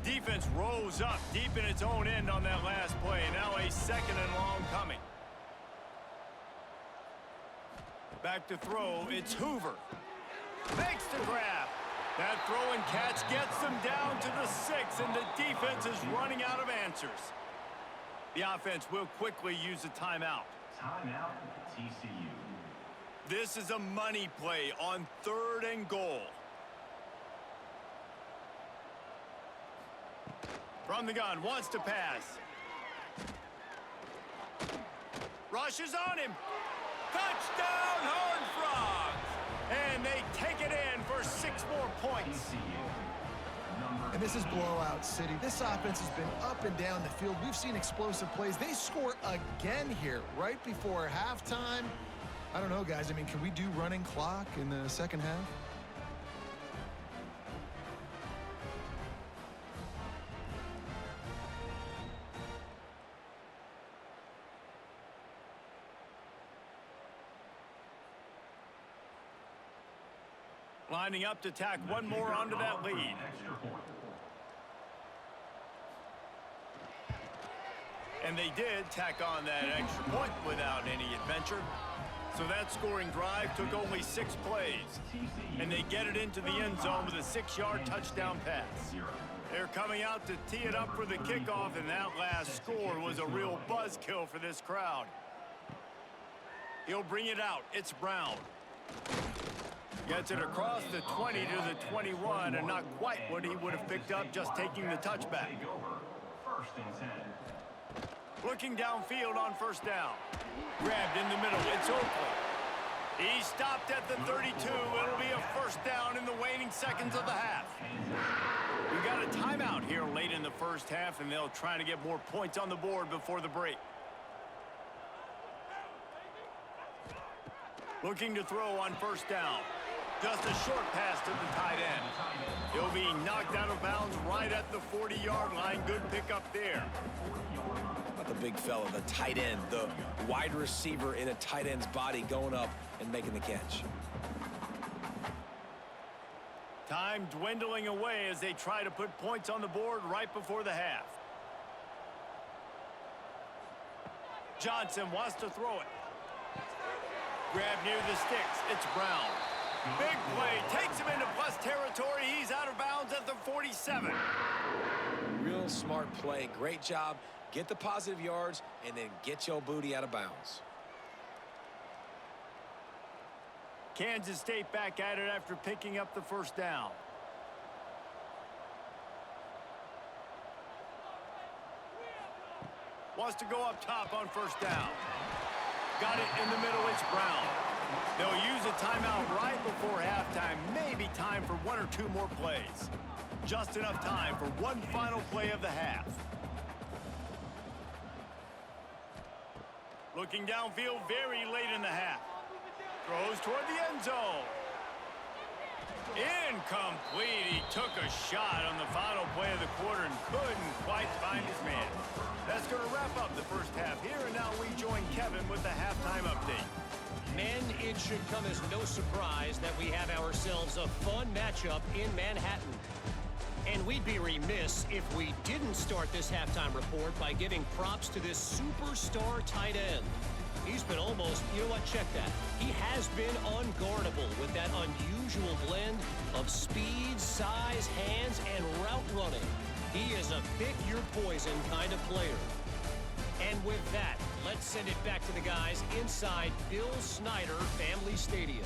Defense rose up deep in its own end on that last play. Now a 2nd and long coming. Back to throw, it's Hoover. Makes the grab. That throw and catch gets them down to the 6, and the defense is running out of answers. The offense will quickly use a timeout. Timeout, TCU. This is a money play on 3rd and goal. From the gun, wants to pass. Rushes on him. Touchdown, Horned Frogs! And they take it in for 6 more points. And this is blowout city. This offense has been up and down the field. We've seen explosive plays. They score again here right before halftime. I don't know, guys. I mean, can we do running clock in the 2nd half? Lining up to tack one more onto that lead. And they did tack on that extra point without any adventure. So that scoring drive took only 6 plays. And they get it into the end zone with a 6-yard touchdown pass. They're coming out to tee it up for the kickoff, and that last score was a real buzzkill for this crowd. He'll bring it out. It's Brown. Gets it across the 20 to the 21, and not quite what he would have picked up just taking the touchback. 1st and 10. Looking downfield on 1st down. Grabbed in the middle. It's Oakley. He's stopped at the 32. It'll be a first down in the waning seconds of the half. We got a timeout here late in the first half, and they'll try to get more points on the board before the break. Looking to throw on first down. Just a short pass to the tight end. He'll be knocked out of bounds right at the 40-yard line. Good pickup there. About the big fella, the tight end, the wide receiver in a tight end's body going up and making the catch. Time dwindling away as they try to put points on the board right before the half. Johnson wants to throw it. Grab near the sticks. It's Brown. Big play. Takes him into plus territory. He's out of bounds at the 47. Real smart play. Great job. Get the positive yards and then get your booty out of bounds. Kansas State back at it after picking up the first down. Wants to go up top on first down. Got it in the middle. It's Brown. They'll use a timeout right before halftime. Maybe time for one or two more plays. Just enough time for one final play of the half. Looking downfield very late in the half. Throws toward the end zone. Incomplete. He took a shot on the final play of the quarter and couldn't quite find his man. That's going to wrap up the first half here, and now we join Kevin with the halftime update. Men, it should come as no surprise that we have ourselves a fun matchup in Manhattan. And we'd be remiss if we didn't start this halftime report by giving props to this superstar tight end. He's been almost, you know what, check that. He has been unguardable with that unusual blend of speed, size, hands, and route running. He is a pick-your-poison kind of player. And with that, let's send it back to the guys inside Bill Snyder Family Stadium.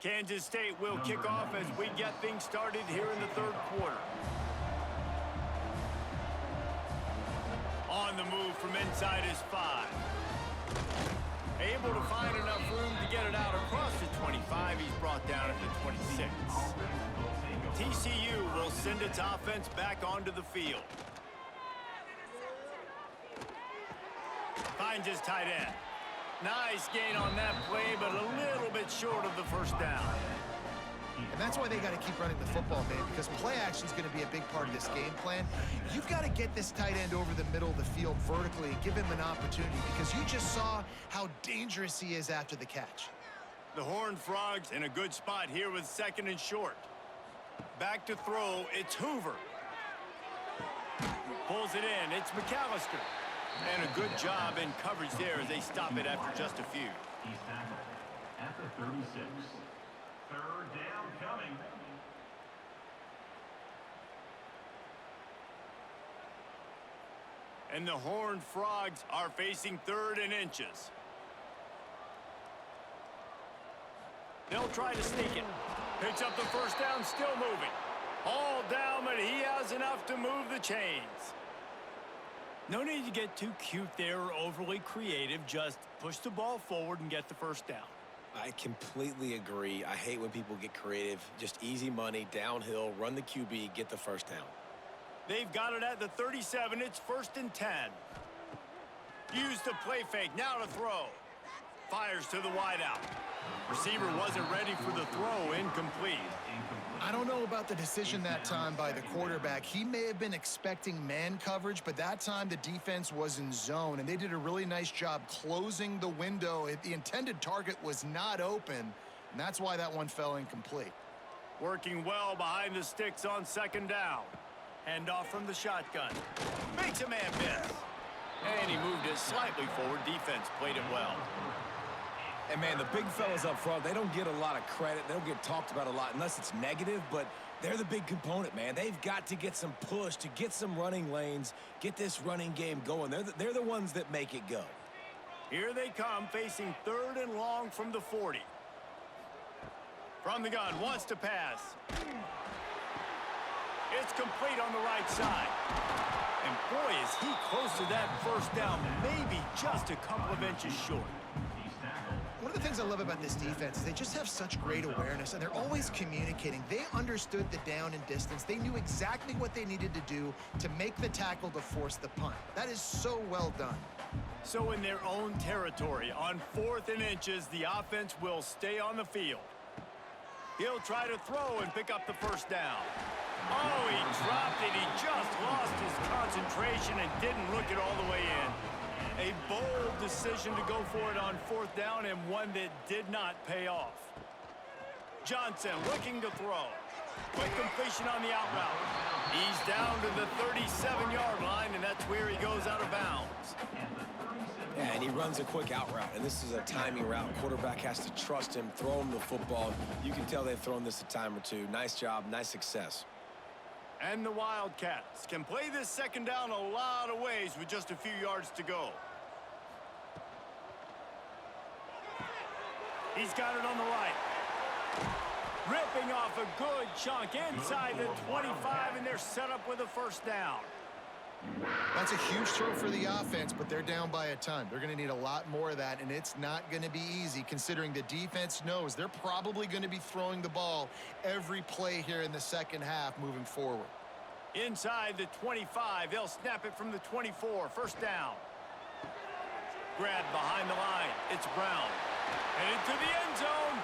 Kansas State will kick off as we get things started here in the third quarter. On the move from inside is 5. Able to find enough room to get it out across the 25. He's brought down at the 26. TCU will send its offense back onto the field. Finds his tight end. Nice gain on that play, but a little bit short of the first down. And that's why they got to keep running the football, man, because play action is going to be a big part of this game plan. You've got to get this tight end over the middle of the field vertically and give him an opportunity, because you just saw how dangerous he is after the catch. The Horned Frogs in a good spot here with second and short. Back to throw, it's Hoover. Pulls it in, it's McAllister. And a good job in coverage there as they stop it after just a few. He's tackled at the 36. Third down coming. And the Horned Frogs are facing 3rd and inches. They'll try to sneak it. Picks up the first down, still moving. All down, but he has enough to move the chains. No need to get too cute there or overly creative. Just push the ball forward and get the first down. I completely agree. I hate when people get creative. Just easy money, downhill, run the QB, get the first down. They've got it at the 37. It's 1st and 10. Use the play fake. Now to throw. Fires to the wideout. Receiver wasn't ready for the throw. Incomplete. I don't know about the decision that time by the quarterback. He may have been expecting man coverage, but that time the defense was in zone, and they did a really nice job closing the window. The intended target was not open, and that's why that one fell incomplete. Working well behind the sticks on 2nd down. Handoff from the shotgun. Makes a man miss. And he moved it slightly forward. Defense played it well. And, man, the big fellas up front, they don't get a lot of credit. They don't get talked about a lot unless it's negative, but they're the big component, man. They've got to get some push, to get some running lanes, get this running game going. They're the ones that make it go. Here they come, facing 3rd and long from the 40. From the gun, wants to pass. It's complete on the right side. And boy, is he close to that first down, maybe just a couple of inches short. One of the things I love about this defense is they just have such great awareness, and they're always communicating. They understood the down and distance. They knew exactly what they needed to do to make the tackle to force the punt. That is so well done. So in their own territory, on 4th and inches, the offense will stay on the field. He'll try to throw and pick up the first down. Oh, he dropped it. He just lost his concentration and didn't look it all the way in. A bold decision to go for it on 4th down, and one that did not pay off. Johnson looking to throw. Quick completion on the out route. He's down to the 37-yard line, and that's where he goes out of bounds. Yeah, and he runs a quick out route, and this is a timing route. Quarterback has to trust him, throw him the football. You can tell they've thrown this a time or two. Nice job, nice success. And the Wildcats can play this 2nd down a lot of ways with just a few yards to go. He's got it on the right. Ripping off a good chunk inside the 25, and they're set up with a first down. That's a huge throw for the offense, but they're down by a ton. They're going to need a lot more of that, and it's not going to be easy considering the defense knows they're probably going to be throwing the ball every play here in the second half moving forward. Inside the 25, they'll snap it from the 24. First down. Grabbed behind the line. It's Brown. And into the end zone.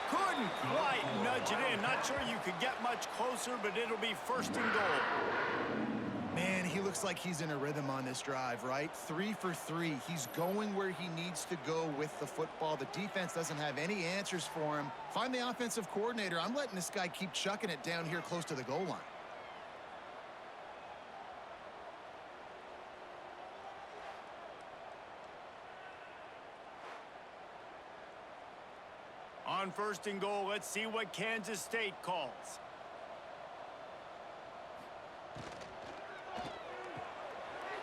Couldn't quite nudge it in. Not sure you could get much closer, but it'll be 1st and goal. Man, he looks like he's in a rhythm on this drive, right? 3 for 3. He's going where he needs to go with the football. The defense doesn't have any answers for him. Find the offensive coordinator. I'm letting this guy keep chucking it down here close to the goal line. On 1st and goal, let's see what Kansas State calls.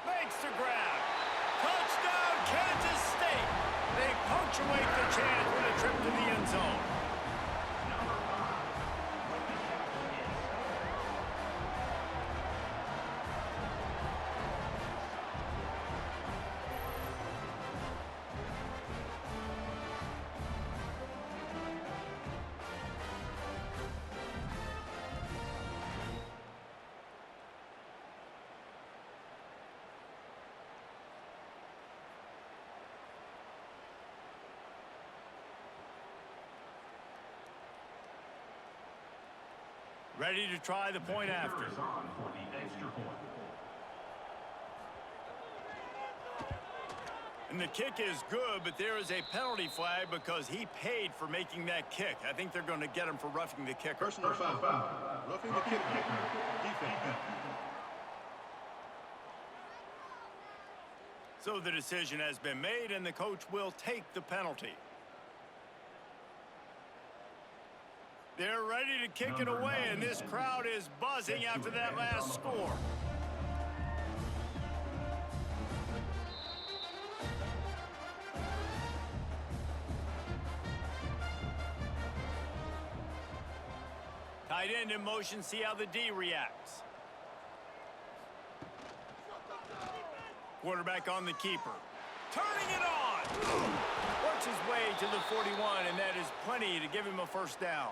Makes the grab. Touchdown, Kansas State. They punctuate the chance with a trip to the end zone. Ready to try the point after. Is on for the extra point. And the kick is good, but there is a penalty flag because he paid for making that kick. I think they're going to get him for roughing the kicker. Personal foul. Roughing the kicker. Defense. So the decision has been made, and the coach will take the penalty. They're ready to kick it away, and this crowd is buzzing after that last score. Tight end in motion, see how the D reacts. Quarterback on the keeper. Turning it on! Works his way to the 41, and that is plenty to give him a first down.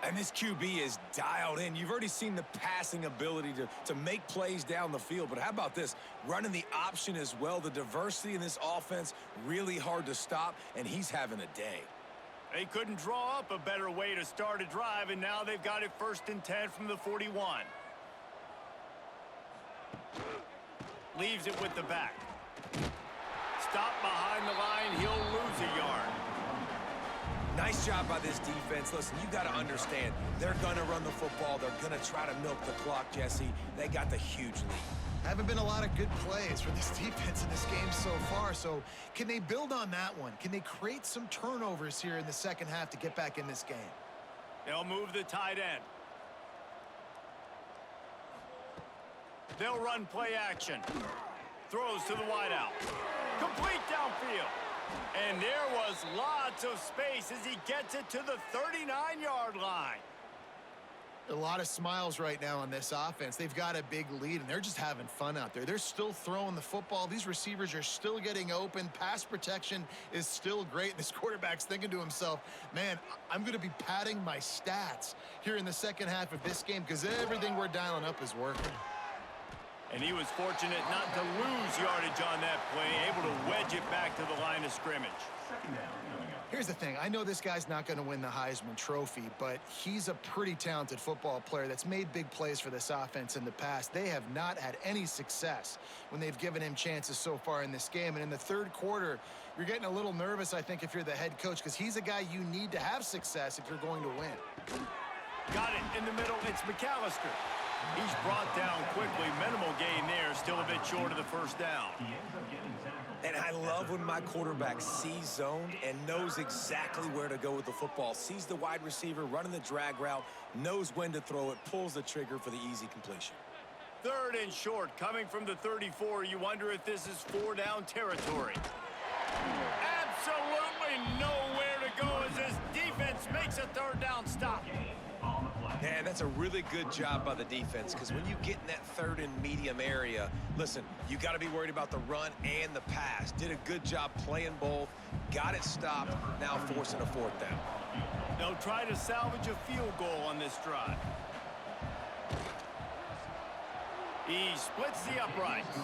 And this QB is dialed in. You've already seen the passing ability to make plays down the field. But how about this? Running the option as well. The diversity in this offense, really hard to stop, and he's having a day. They couldn't draw up a better way to start a drive, and now they've got it 1st and 10 from the 41. Leaves it with the back. Stop behind the line. He'll lose a yard. Nice job by this defense. Listen, you got to understand, they're going to run the football. They're going to try to milk the clock, Jesse. They got the huge lead. Haven't been a lot of good plays for this defense in this game so far. far. So can they build on that one? Can they create some turnovers here in the second half to get back in this game? They'll move the tight end. They'll run play action. Throws to the wideout. Complete downfield. And there was lots of space as he gets it to the 39-yard line. A lot of smiles right now on this offense. They've got a big lead, and they're just having fun out there. They're still throwing the football. These receivers are still getting open. Pass protection is still great. This quarterback's thinking to himself, man, I'm going to be padding my stats here in the second half of this game because everything we're dialing up is working. And he was fortunate not to lose yardage on that play, able to wedge it back to the line of scrimmage. Second down coming up. Here's the thing. I know this guy's not going to win the Heisman Trophy, but he's a pretty talented football player that's made big plays for this offense in the past. They have not had any success when they've given him chances so far in this game. And in the third quarter, you're getting a little nervous, I think, if you're the head coach, because he's a guy you need to have success if you're going to win. Got it in the middle. It's McAllister. He's brought down quickly. Minimal gain there. Still a bit short of the first down. He ends up getting tackled. And I love when my quarterback sees zoned and knows exactly where to go with the football. Sees the wide receiver running the drag route, knows when to throw it, pulls the trigger for the easy completion. Third and short, coming from the 34. You wonder if this is 4-down territory. Absolutely nowhere to go as this defense makes a third down stop. On the play. Man, that's a really good job by the defense, because when you get in that third and medium area, listen, you got to be worried about the run and the pass. Did a good job playing both, got it stopped, now forcing a fourth down. They'll try to salvage a field goal on this drive. He splits the uprights,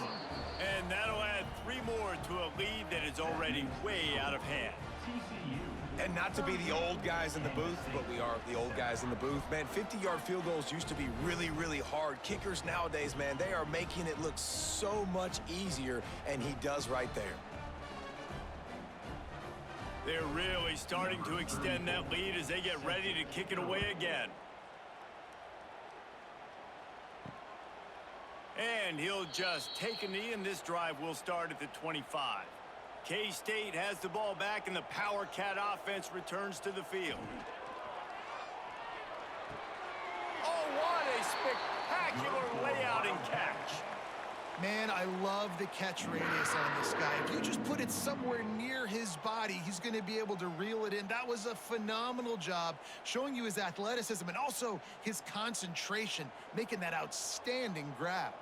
and that'll add 3 more to a lead that is already way out of hand. TCU. And not to be the old guys in the booth, but we are the old guys in the booth. Man, 50-yard field goals used to be really, really hard. Kickers nowadays, man, they are making it look so much easier, and he does right there. They're really starting to extend that lead as they get ready to kick it away again. And he'll just take a knee, and this drive will start at the 25. K-State has the ball back, and the Power Cat offense returns to the field. Oh, what a spectacular layout and catch. Man, I love the catch radius on this guy. If you just put it somewhere near his body, he's going to be able to reel it in. That was a phenomenal job, showing you his athleticism and also his concentration, making that outstanding grab.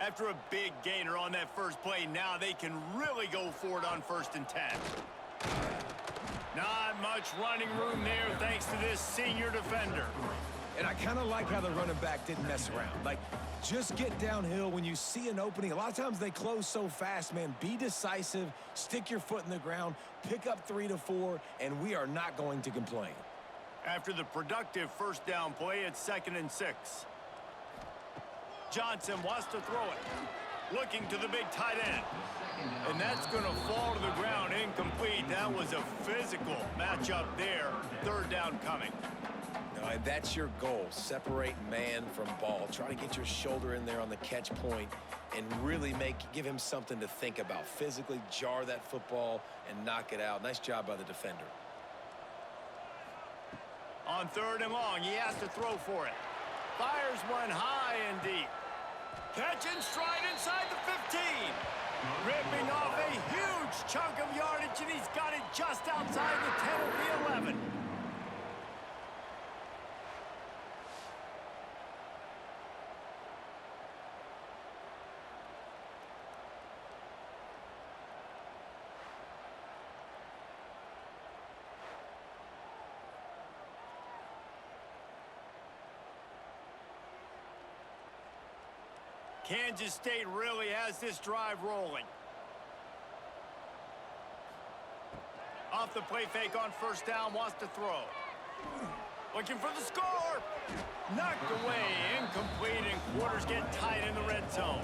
After a big gainer on that first play, now they can really go for it on 1st and 10. Not much running room there thanks to this senior defender. And I kind of like how the running back didn't mess around. Like, just get downhill when you see an opening. A lot of times they close so fast, man. Be decisive, stick your foot in the ground, pick up 3 to 4, and we are not going to complain. After the productive first down play, it's 2nd and 6. Johnson wants to throw it. Looking to the big tight end. And that's going to fall to the ground incomplete. That was a physical matchup there. 3rd down coming. No, and that's your goal. Separate man from ball. Try to get your shoulder in there on the catch point and really give him something to think about. Physically jar that football and knock it out. Nice job by the defender. On 3rd and long, he has to throw for it. Fires one high and deep. Catch and stride inside the 15. Ripping off a huge chunk of yardage, and he's got it just outside the 10 of the 11. Kansas State really has this drive rolling. Off the play fake on 1st down, wants to throw. Looking for the score. Knocked away, incomplete, and quarters get tight in the red zone.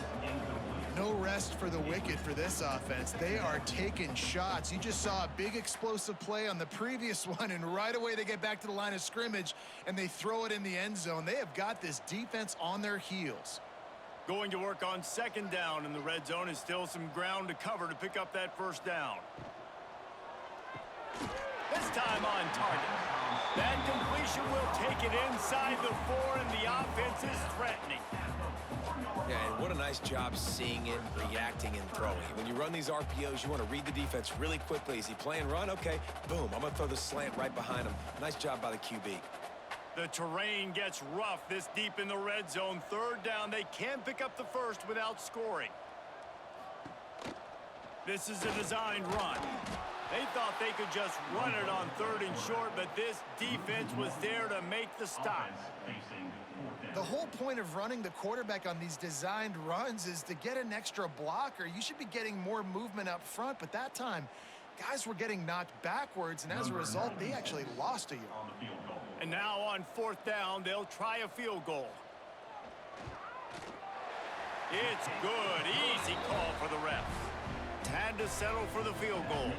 No rest for the wicked for this offense. They are taking shots. You just saw a big explosive play on the previous one, and right away they get back to the line of scrimmage, and they throw it in the end zone. They have got this defense on their heels. Going to work on second down, and the red zone is still some ground to cover to pick up that first down. This time on target. That completion will take it inside the 4, and the offense is threatening. Yeah, and what a nice job seeing it, reacting, and throwing it. When you run these RPOs, you want to read the defense really quickly. Is he playing run? Okay, boom. I'm going to throw the slant right behind him. Nice job by the QB. The terrain gets rough this deep in the red zone. Third down, they can't pick up the first without scoring. This is a designed run. They thought they could just run it on 3rd and short, but this defense was there to make the stop. The whole point of running the quarterback on these designed runs is to get an extra blocker. You should be getting more movement up front, but that time, guys were getting knocked backwards, and as a result, they actually lost a yard. And now on 4th down, they'll try a field goal. It's good. Easy call for the ref. Had to settle for the field goal.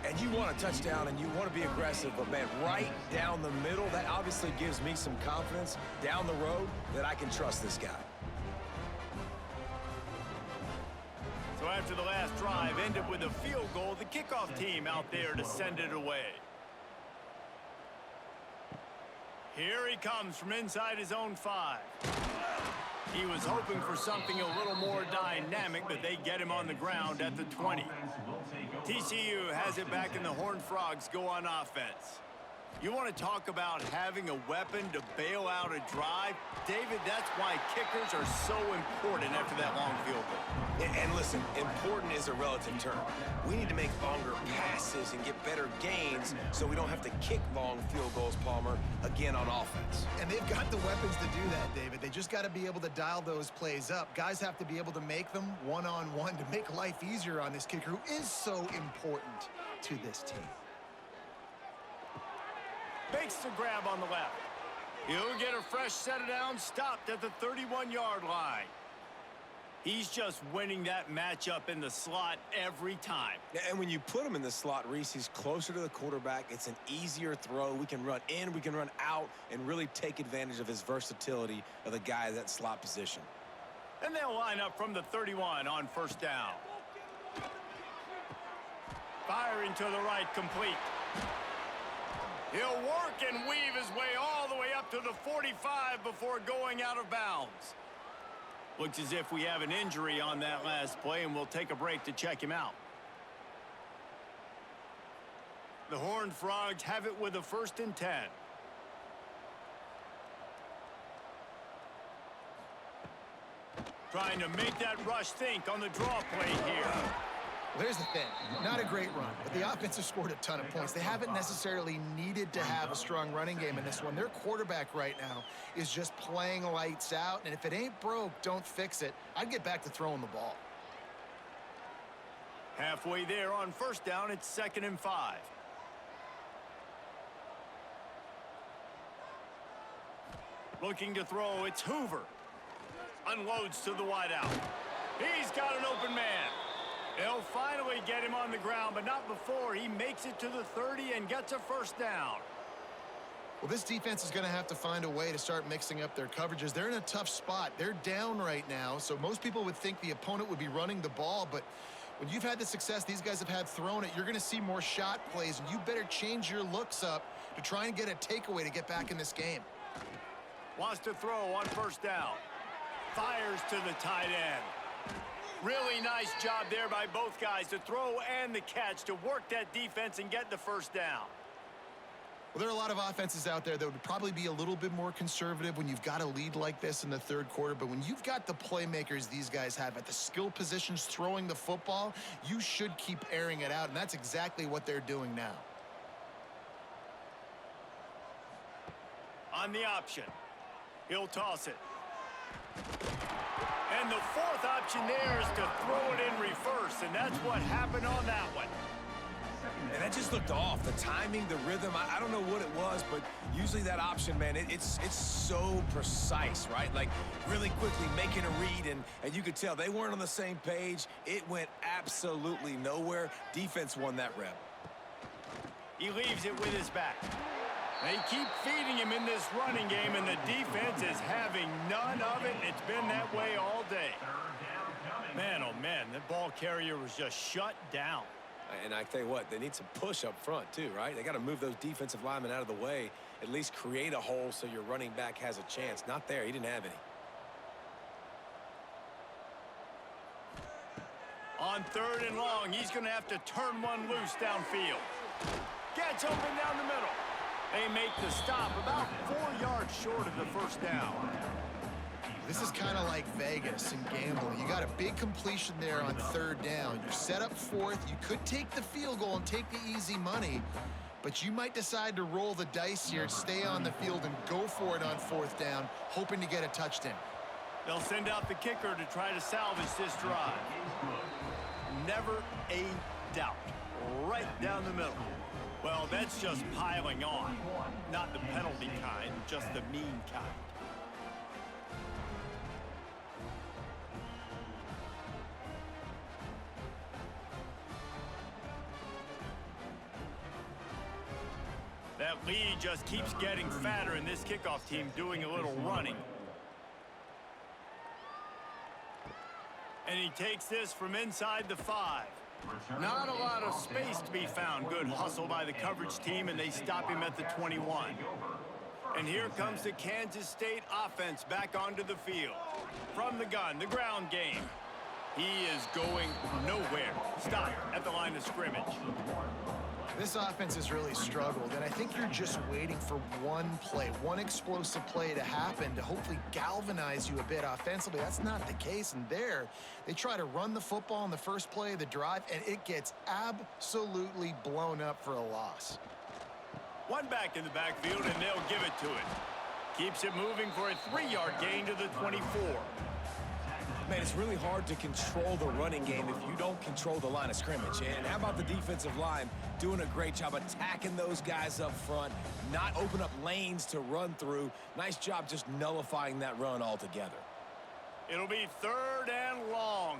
And you want a touchdown, and you want to be aggressive, but, man, right down the middle, that obviously gives me some confidence down the road that I can trust this guy. So after the last drive ended with a field goal, the kickoff team out there to send it away. Here he comes from inside his own 5. He was hoping for something a little more dynamic, but they get him on the ground at the 20. TCU has it back, and the Horned Frogs go on offense. You want to talk about having a weapon to bail out a drive? David, that's why kickers are so important after that long field goal. And listen, important is a relative term. We need to make longer passes and get better gains so we don't have to kick long field goals, Palmer, again on offense. And they've got the weapons to do that, David. They just got to be able to dial those plays up. Guys have to be able to make them one-on-one to make life easier on this kicker who is so important to this team. Makes the grab on the left. He'll get a fresh set of downs, stopped at the 31-yard line. He's just winning that matchup in the slot every time. And when you put him in the slot, Reese, he's closer to the quarterback. It's an easier throw. We can run in, we can run out, and really take advantage of his versatility of the guy in that slot position. And they'll line up from the 31 on 1st down. Firing to the right, complete. He'll work and weave his way all the way up to the 45 before going out of bounds. Looks as if we have an injury on that last play, and we'll take a break to check him out. The Horned Frogs have it with a 1st and 10. Trying to make that rush think on the draw play here. There's the thing. Not a great run, but the offense has scored a ton of points. They haven't necessarily needed to have a strong running game in this one. Their quarterback right now is just playing lights out, and if it ain't broke, don't fix it. I'd get back to throwing the ball. Halfway there on 1st down, it's 2nd and 5. Looking to throw, it's Hoover. Unloads to the wideout. He's got an open man. They'll finally get him on the ground, but not before he makes it to the 30 and gets a 1st down. Well, this defense is going to have to find a way to start mixing up their coverages. They're in a tough spot. They're down right now, so most people would think the opponent would be running the ball, but when you've had the success these guys have had throwing it, you're going to see more shot plays, and you better change your looks up to try and get a takeaway to get back in this game. Wants to throw on 1st down. Fires to the tight end. Really nice job there by both guys to throw and the catch to work that defense and get the 1st down. Well, there are a lot of offenses out there that would probably be a little bit more conservative when you've got a lead like this in the 3rd quarter, but when you've got the playmakers these guys have at the skill positions throwing the football, you should keep airing it out, and that's exactly what they're doing now. On the option, he'll toss it. And the 4th option there is to throw it in reverse, and that's what happened on that one. And that just looked off. The timing, the rhythm, I don't know what it was, but usually that option, man, it's so precise, right? Like really quickly making a read, and you could tell they weren't on the same page. It went absolutely nowhere. Defense won that rep. He leaves it with his back. They keep feeding him in this running game, and the defense is having none of it. It's been that way all day. Man, oh man, that ball carrier was just shut down. And I tell you what, they need some push up front too, right? They got to move those defensive linemen out of the way, at least create a hole so your running back has a chance. Not there. He didn't have any. On 3rd and long, he's going to have to turn one loose downfield. Gets open down the middle. They make the stop about 4 yards short of the first down. This is kind of like Vegas and gambling. You got a big completion there on 3rd down. You're set up 4th. You could take the field goal and take the easy money, but you might decide to roll the dice here, stay on the field, and go for it on 4th down, hoping to get a touchdown. They'll send out the kicker to try to salvage this drive. Never a doubt. Right down the middle. Well, that's just piling on. Not the penalty kind, just the mean kind. That lead just keeps getting fatter, and this kickoff team doing a little running. And he takes this from inside the 5. Not a lot of space to be found. Good hustle by the coverage team, and they stop him at the 21. And here comes the Kansas State offense back onto the field. From the gun, the ground game. He is going nowhere. Stop at the line of scrimmage. This offense has really struggled, and I think you're just waiting for one play, one explosive play to happen to hopefully galvanize you a bit offensively. That's not the case, and there, they try to run the football in the first play of the drive, and it gets absolutely blown up for a loss. One back in the backfield, and they'll give it to it. Keeps it moving for a 3-yard gain to the 24. Man, it's really hard to control the running game if you don't control the line of scrimmage. And how about the defensive line doing a great job attacking those guys up front, not open up lanes to run through. Nice job just nullifying that run altogether. It'll be 3rd and long.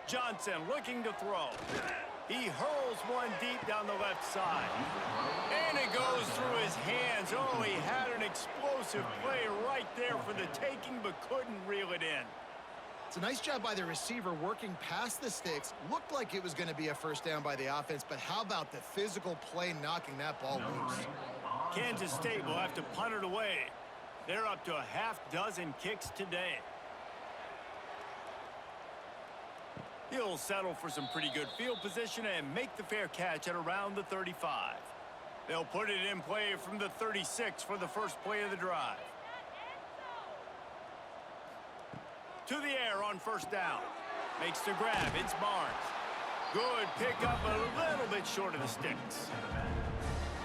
Johnson looking to throw. He hurls one deep down the left side. And it goes through his hands. Oh, he had an explosive play right there for the taking, but couldn't reel it in. It's a nice job by the receiver working past the sticks. Looked like it was going to be a first down by the offense, but how about the physical play knocking that ball loose? Kansas State will have to punt it away. They're up to a half-dozen kicks today. He'll settle for some pretty good field position and make the fair catch at around the 35. They'll put it in play from the 36 for the first play of the drive. To the air on 1st down. Makes the grab. It's Barnes. Good pickup, a little bit short of the sticks.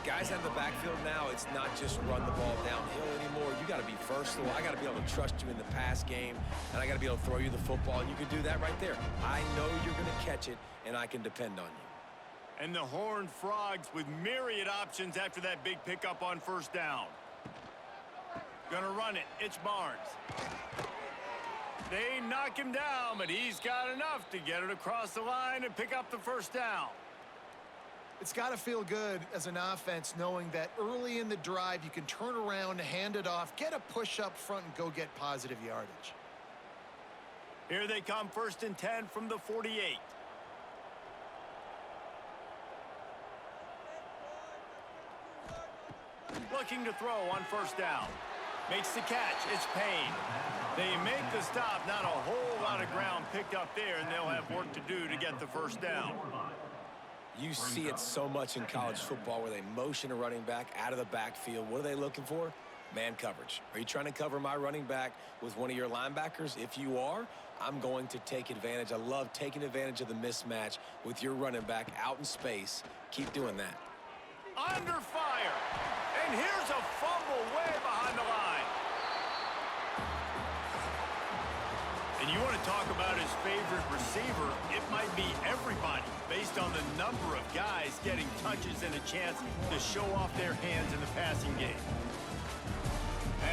Guys out of the backfield now, it's not just run the ball downhill anymore. You got to be versatile. I got to be able to trust you in the pass game, and I got to be able to throw you the football, and you can do that right there. I know you're going to catch it, and I can depend on you. And the Horned Frogs with myriad options after that big pickup on 1st down. Gonna run it. It's Barnes. They knock him down, but he's got enough to get it across the line and pick up the 1st down. It's got to feel good as an offense knowing that early in the drive you can turn around, hand it off, get a push up front, and go get positive yardage. Here they come, 1st and 10 from the 48. Looking to throw on 1st down. Makes the catch. It's Payne. They make the stop. Not a whole lot of ground picked up there, and they'll have work to do to get the 1st down. You see it so much in college football where they motion a running back out of the backfield. What are they looking for? Man coverage. Are you trying to cover my running back with one of your linebackers? If you are, I'm going to take advantage. I love taking advantage of the mismatch with your running back out in space. Keep doing that. Under fire. And here's a fumble way behind the line. And you want to talk about his favorite receiver, it might be everybody based on the number of guys getting touches and a chance to show off their hands in the passing game.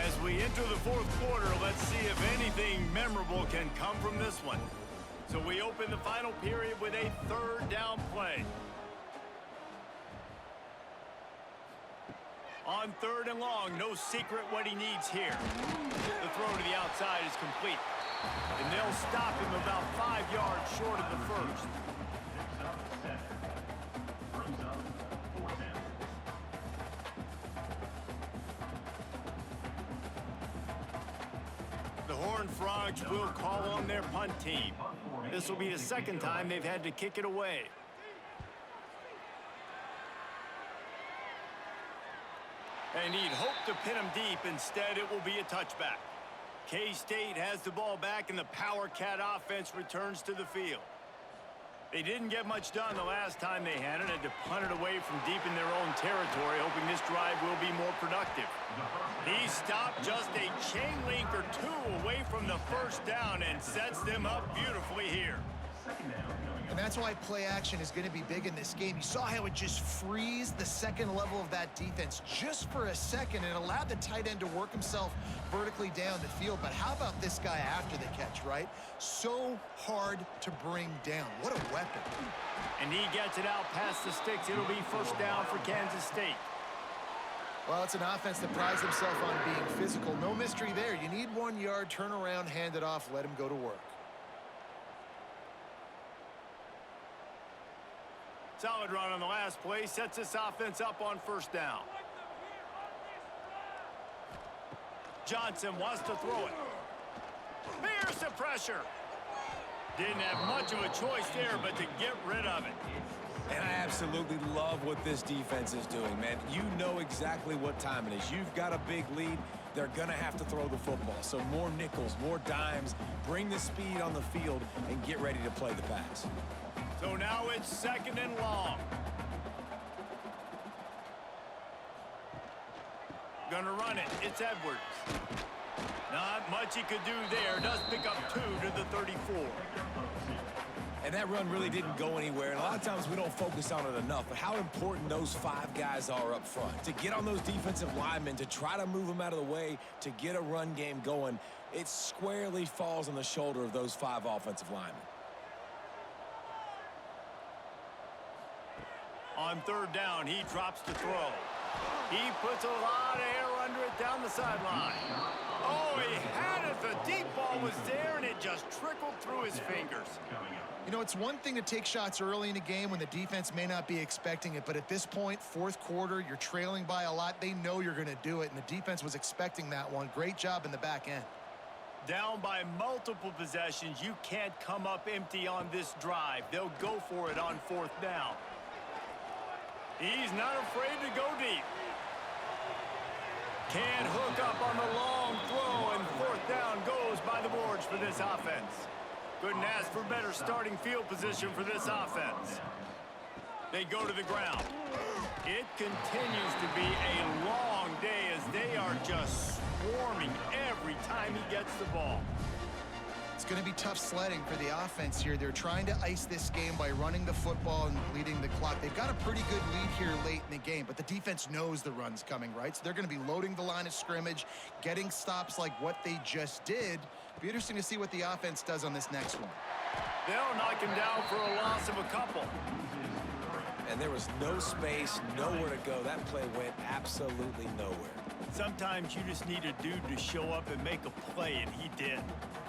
As we enter the 4th quarter, let's see if anything memorable can come from this one. So we open the final period with a 3rd down play. On 3rd and long, no secret what he needs here. The throw to the outside is complete. And they'll stop him about 5 yards short of the first. The Horned Frogs will call on their punt team. This will be the second time they've had to kick it away. And he'd hope to pin him deep. Instead, it will be a touchback. K-State has the ball back, and the Power Cat offense returns to the field. They didn't get much done the last time they had it, and to punt it away from deep in their own territory, hoping this drive will be more productive. He stopped just a chain link or two away from the first down and sets them up beautifully here. And that's why play action is going to be big in this game. You saw how it just frees the second level of that defense just for a second and allowed the tight end to work himself vertically down the field. But how about this guy after the catch, right? So hard to bring down. What a weapon. And he gets it out past the sticks. It'll be first down for Kansas State. Well, it's an offense that prides themselves on being physical. No mystery there. You need 1 yard, turn around, hand it off, let him go to work. Solid run on the last play, sets this offense up on first down. Johnson wants to throw it. There's the pressure. Didn't have much of a choice there, but to get rid of it. And I absolutely love what this defense is doing, man. You know exactly what time it is. You've got a big lead. They're going to have to throw the football. So more nickels, more dimes, bring the speed on the field, and get ready to play the pass. So now it's 2nd and long. Gonna run it. It's Edwards. Not much he could do there. Does pick up 2 to the 34. And that run really didn't go anywhere. And a lot of times we don't focus on it enough. But how important those 5 guys are up front. To get on those defensive linemen, to try to move them out of the way, to get a run game going, it squarely falls on the shoulder of those 5 offensive linemen. On 3rd down, he drops to throw. He puts a lot of air under it down the sideline. Oh, he had it. The deep ball was there, and it just trickled through his fingers. You know, it's one thing to take shots early in a game when the defense may not be expecting it, but at this point, 4th quarter, you're trailing by a lot. They know you're going to do it, and the defense was expecting that one. Great job in the back end. Down by multiple possessions, you can't come up empty on this drive. They'll go for it on 4th down. He's not afraid to go deep. Can't hook up on the long throw, and 4th down goes by the boards for this offense. Couldn't ask for better starting field position for this offense. They go to the ground. It continues to be a long day as they are just swarming every time he gets the ball. It's going to be tough sledding for the offense here. They're trying to ice this game by running the football and bleeding the clock. They've got a pretty good lead here late in the game, but the defense knows the run's coming, right? So they're going to be loading the line of scrimmage, getting stops like what they just did. Be interesting to see what the offense does on this next one. They'll knock him down for a loss of a couple. And there was no space, nowhere to go. That play went absolutely nowhere. Sometimes you just need a dude to show up and make a play, and he did.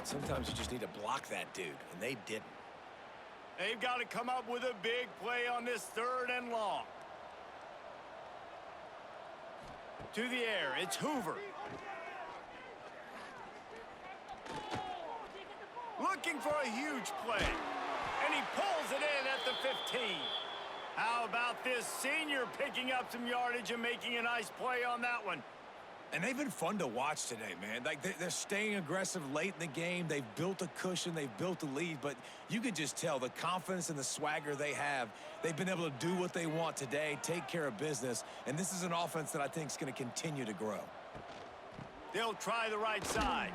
Sometimes you just need to block that dude, and they didn't. They've got to come up with a big play on this 3rd and long. To the air, it's Hoover. Looking for a huge play, and he pulls it in at the 15. How about this senior picking up some yardage and making a nice play on that one? And they've been fun to watch today, man. Like, they're staying aggressive late in the game. They've built a cushion. They've built a lead. But you can just tell the confidence and the swagger they have. They've been able to do what they want today, take care of business. And this is an offense that I think is going to continue to grow. They'll try the right side.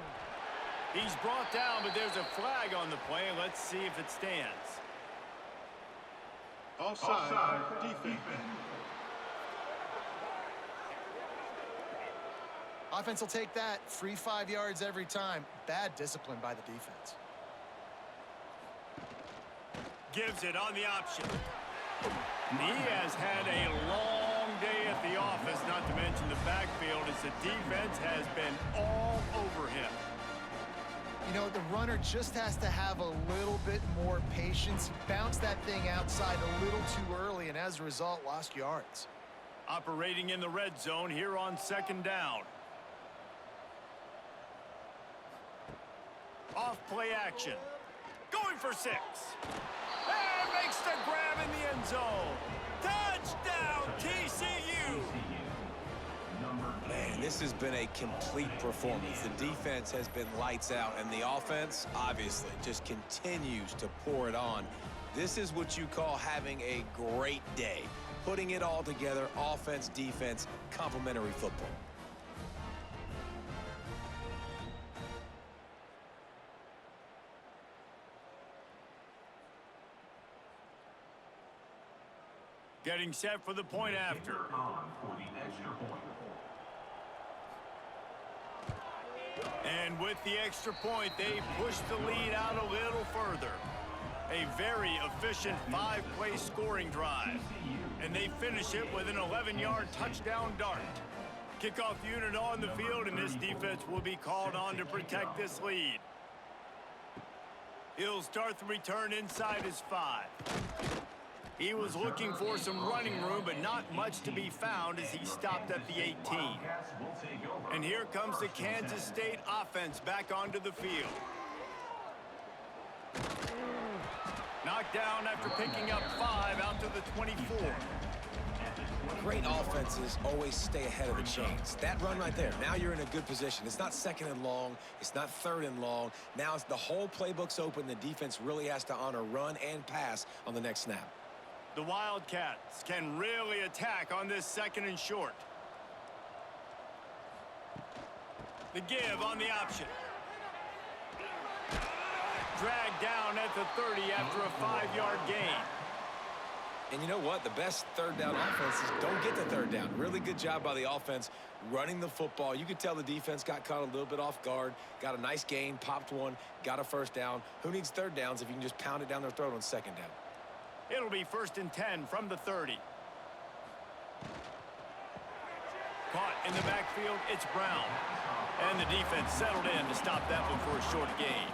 He's brought down, but there's a flag on the play. Let's see if it stands. Offside, defense. Offense will take that. Free 5 yards every time. Bad discipline by the defense. Gives it on the option. He has had a long day at the office, not to mention the backfield, as the defense has been all over him. You know, the runner just has to have a little bit more patience. He bounced that thing outside a little too early, and as a result, lost yards. Operating in the red zone here on 2nd down. Off play action. Going for 6. And makes the grab in the end zone. Touchdown, TCU! Man, this has been a complete performance. The defense has been lights out, and the offense, obviously, just continues to pour it on. This is what you call having a great day. Putting it all together, offense, defense, complementary football. Getting set for the point after. On for the extra point. And with the extra point, they push the lead out a little further. A very efficient 5-play scoring drive. And they finish it with an 11-yard touchdown dart. Kickoff unit on the field, and this defense will be called on to protect this lead. He'll start the return inside his 5. He was looking for some running room, but not much to be found as he stopped at the 18. And here comes the Kansas State offense back onto the field. Knocked down after picking up 5 out to the 24. Great offenses always stay ahead of the chains. That run right there, now you're in a good position. It's not 2nd and long. It's not 3rd and long. Now it's the whole playbook's open. The defense really has to honor run and pass on the next snap. The Wildcats can really attack on this 2nd and short. The give on the option. Dragged down at the 30 after a 5-yard gain. And you know what? The best 3rd down offenses don't get the 3rd down. Really good job by the offense running the football. You could tell the defense got caught a little bit off guard, got a nice gain, popped one, got a 1st down. Who needs 3rd downs if you can just pound it down their throat on 2nd down? It'll be 1st and 10 from the 30. Caught in the backfield, it's Brown. And the defense settled in to stop that one for a short gain.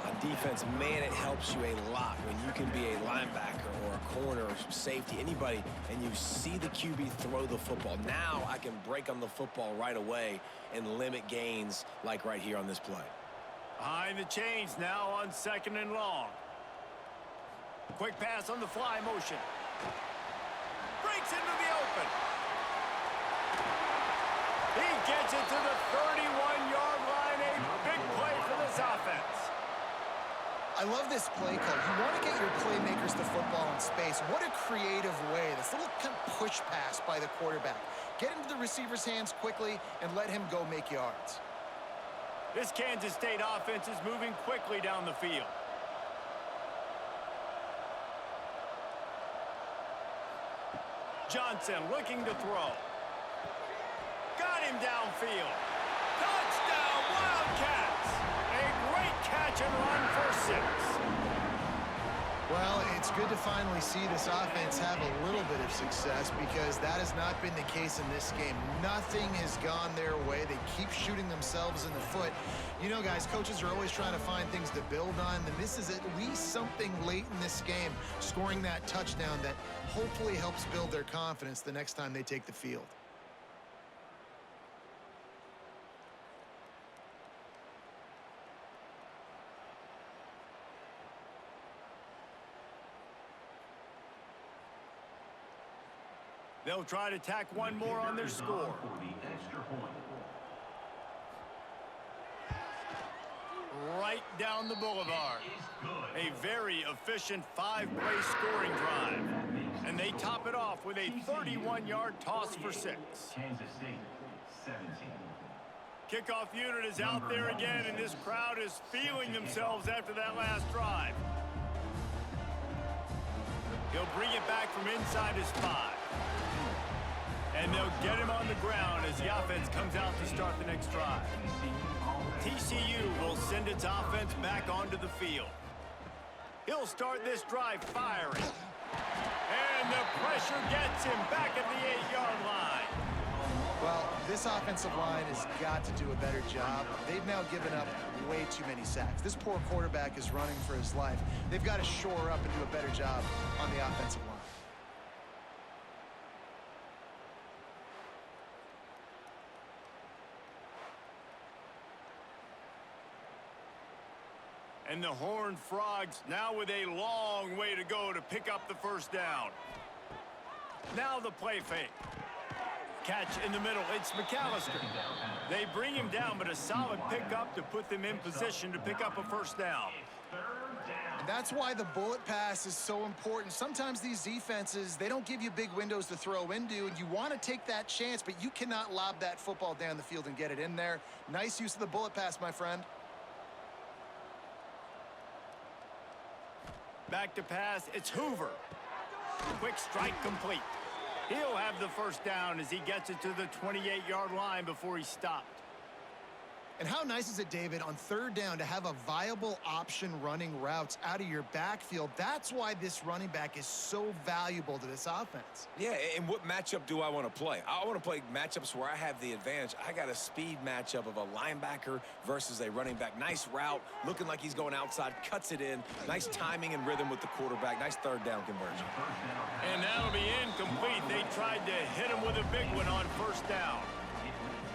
On defense, man, it helps you a lot when you can be a linebacker or a corner or safety, anybody, and you see the QB throw the football. Now I can break on the football right away and limit gains like right here on this play. Behind the chains now on 2nd and long. Quick pass on the fly motion. Breaks into the open. He gets it to the 31-yard line. A big play for this offense. I love this play call. You want to get your playmakers the football in space. What a creative way. This little kind of push pass by the quarterback. Get into the receiver's hands quickly and let him go make yards. This Kansas State offense is moving quickly down the field. Johnson looking to throw. Got him downfield. Touchdown, Wildcats! A great catch and run for 6. Well, it's good to finally see this offense have a little bit of success because that has not been the case in this game. Nothing has gone their way. They keep shooting themselves in the foot. You know, guys, coaches are always trying to find things to build on, and this is at least something late in this game, scoring that touchdown that hopefully helps build their confidence the next time they take the field. They'll try to tack one more on their score. For the extra point. Right down the boulevard. A very efficient 5-play scoring drive. And they top it off with a 31-yard toss for 6. Kansas State 17. Kickoff unit is out there again, and this crowd is feeling themselves after that last drive. He'll bring it back from inside his 5. And they'll get him on the ground as the offense comes out to start the next drive. TCU will send its offense back onto the field. He'll start this drive firing. And the pressure gets him back at the 8-yard line. Well, this offensive line has got to do a better job. They've now given up way too many sacks. This poor quarterback is running for his life. They've got to shore up and do a better job on the offensive line. And the Horned Frogs now with a long way to go to pick up the first down. Now the play fake. Catch in the middle. It's McAllister. They bring him down, but a solid pickup to put them in position to pick up a first down. And that's why the bullet pass is so important. Sometimes these defenses, they don't give you big windows to throw into, and you want to take that chance, but you cannot lob that football down the field and get it in there. Nice use of the bullet pass, my friend. Back to pass. It's Hoover. Quick strike complete. He'll have the first down as he gets it to the 28-yard line before he's stopped. And how nice is it, David, on third down to have a viable option running routes out of your backfield? That's why this running back is so valuable to this offense. Yeah, and what matchup do I want to play? I want to play matchups where I have the advantage. I got a speed matchup of a linebacker versus a running back. Nice route, looking like he's going outside, cuts it in. Nice timing and rhythm with the quarterback. Nice third down conversion. And that'll be incomplete. They tried to hit him with a big one on first down.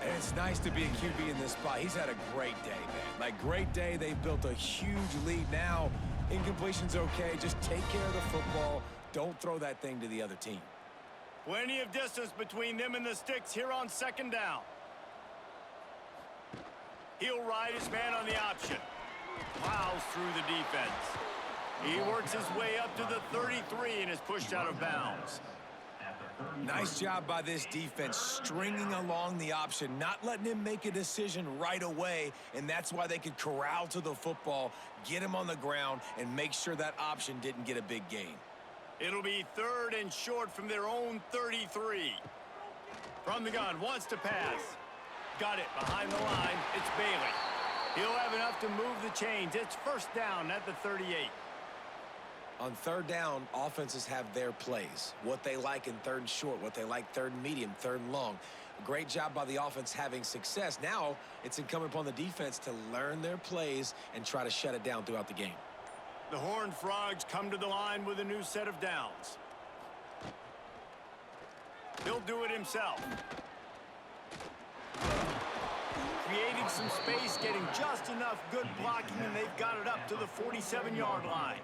And it's nice to be a QB in this spot. He's had a great day, man. Like, great day. They've built a huge lead now. Incompletion's okay. Just take care of the football. Don't throw that thing to the other team. Plenty of distance between them and the sticks here on second down. He'll ride his man on the option. Plows through the defense. He works his way up to the 33 and is pushed out of bounds. Nice job by this defense, stringing along the option, not letting him make a decision right away, and that's why they could corral to the football, get him on the ground, and make sure that option didn't get a big gain. It'll be third and short from their own 33. From the gun, wants to pass. Got it behind the line. It's Bailey. He'll have enough to move the chains. It's first down at the 38. On third down, offenses have their plays. What they like in third and short, what they like third and medium, third and long. Great job by the offense having success. Now it's incumbent upon the defense to learn their plays and try to shut it down throughout the game. The Horned Frogs come to the line with a new set of downs. He'll do it himself. Creating some space, getting just enough good blocking, and they've got it up to the 47-yard line.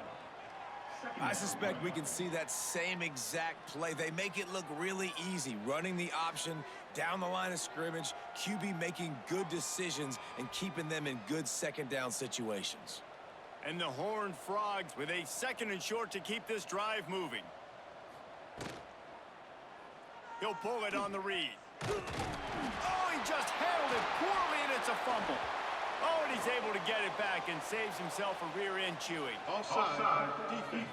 I suspect we can see that same exact play. They make it look really easy, running the option down the line of scrimmage, QB making good decisions and keeping them in good second down situations. And the Horned Frogs with a second and short to keep this drive moving. He'll pull it on the read. Oh, he just handled it poorly, and it's a fumble. Oh, and he's able to get it back and saves himself a rear end chewing. Offside, defense.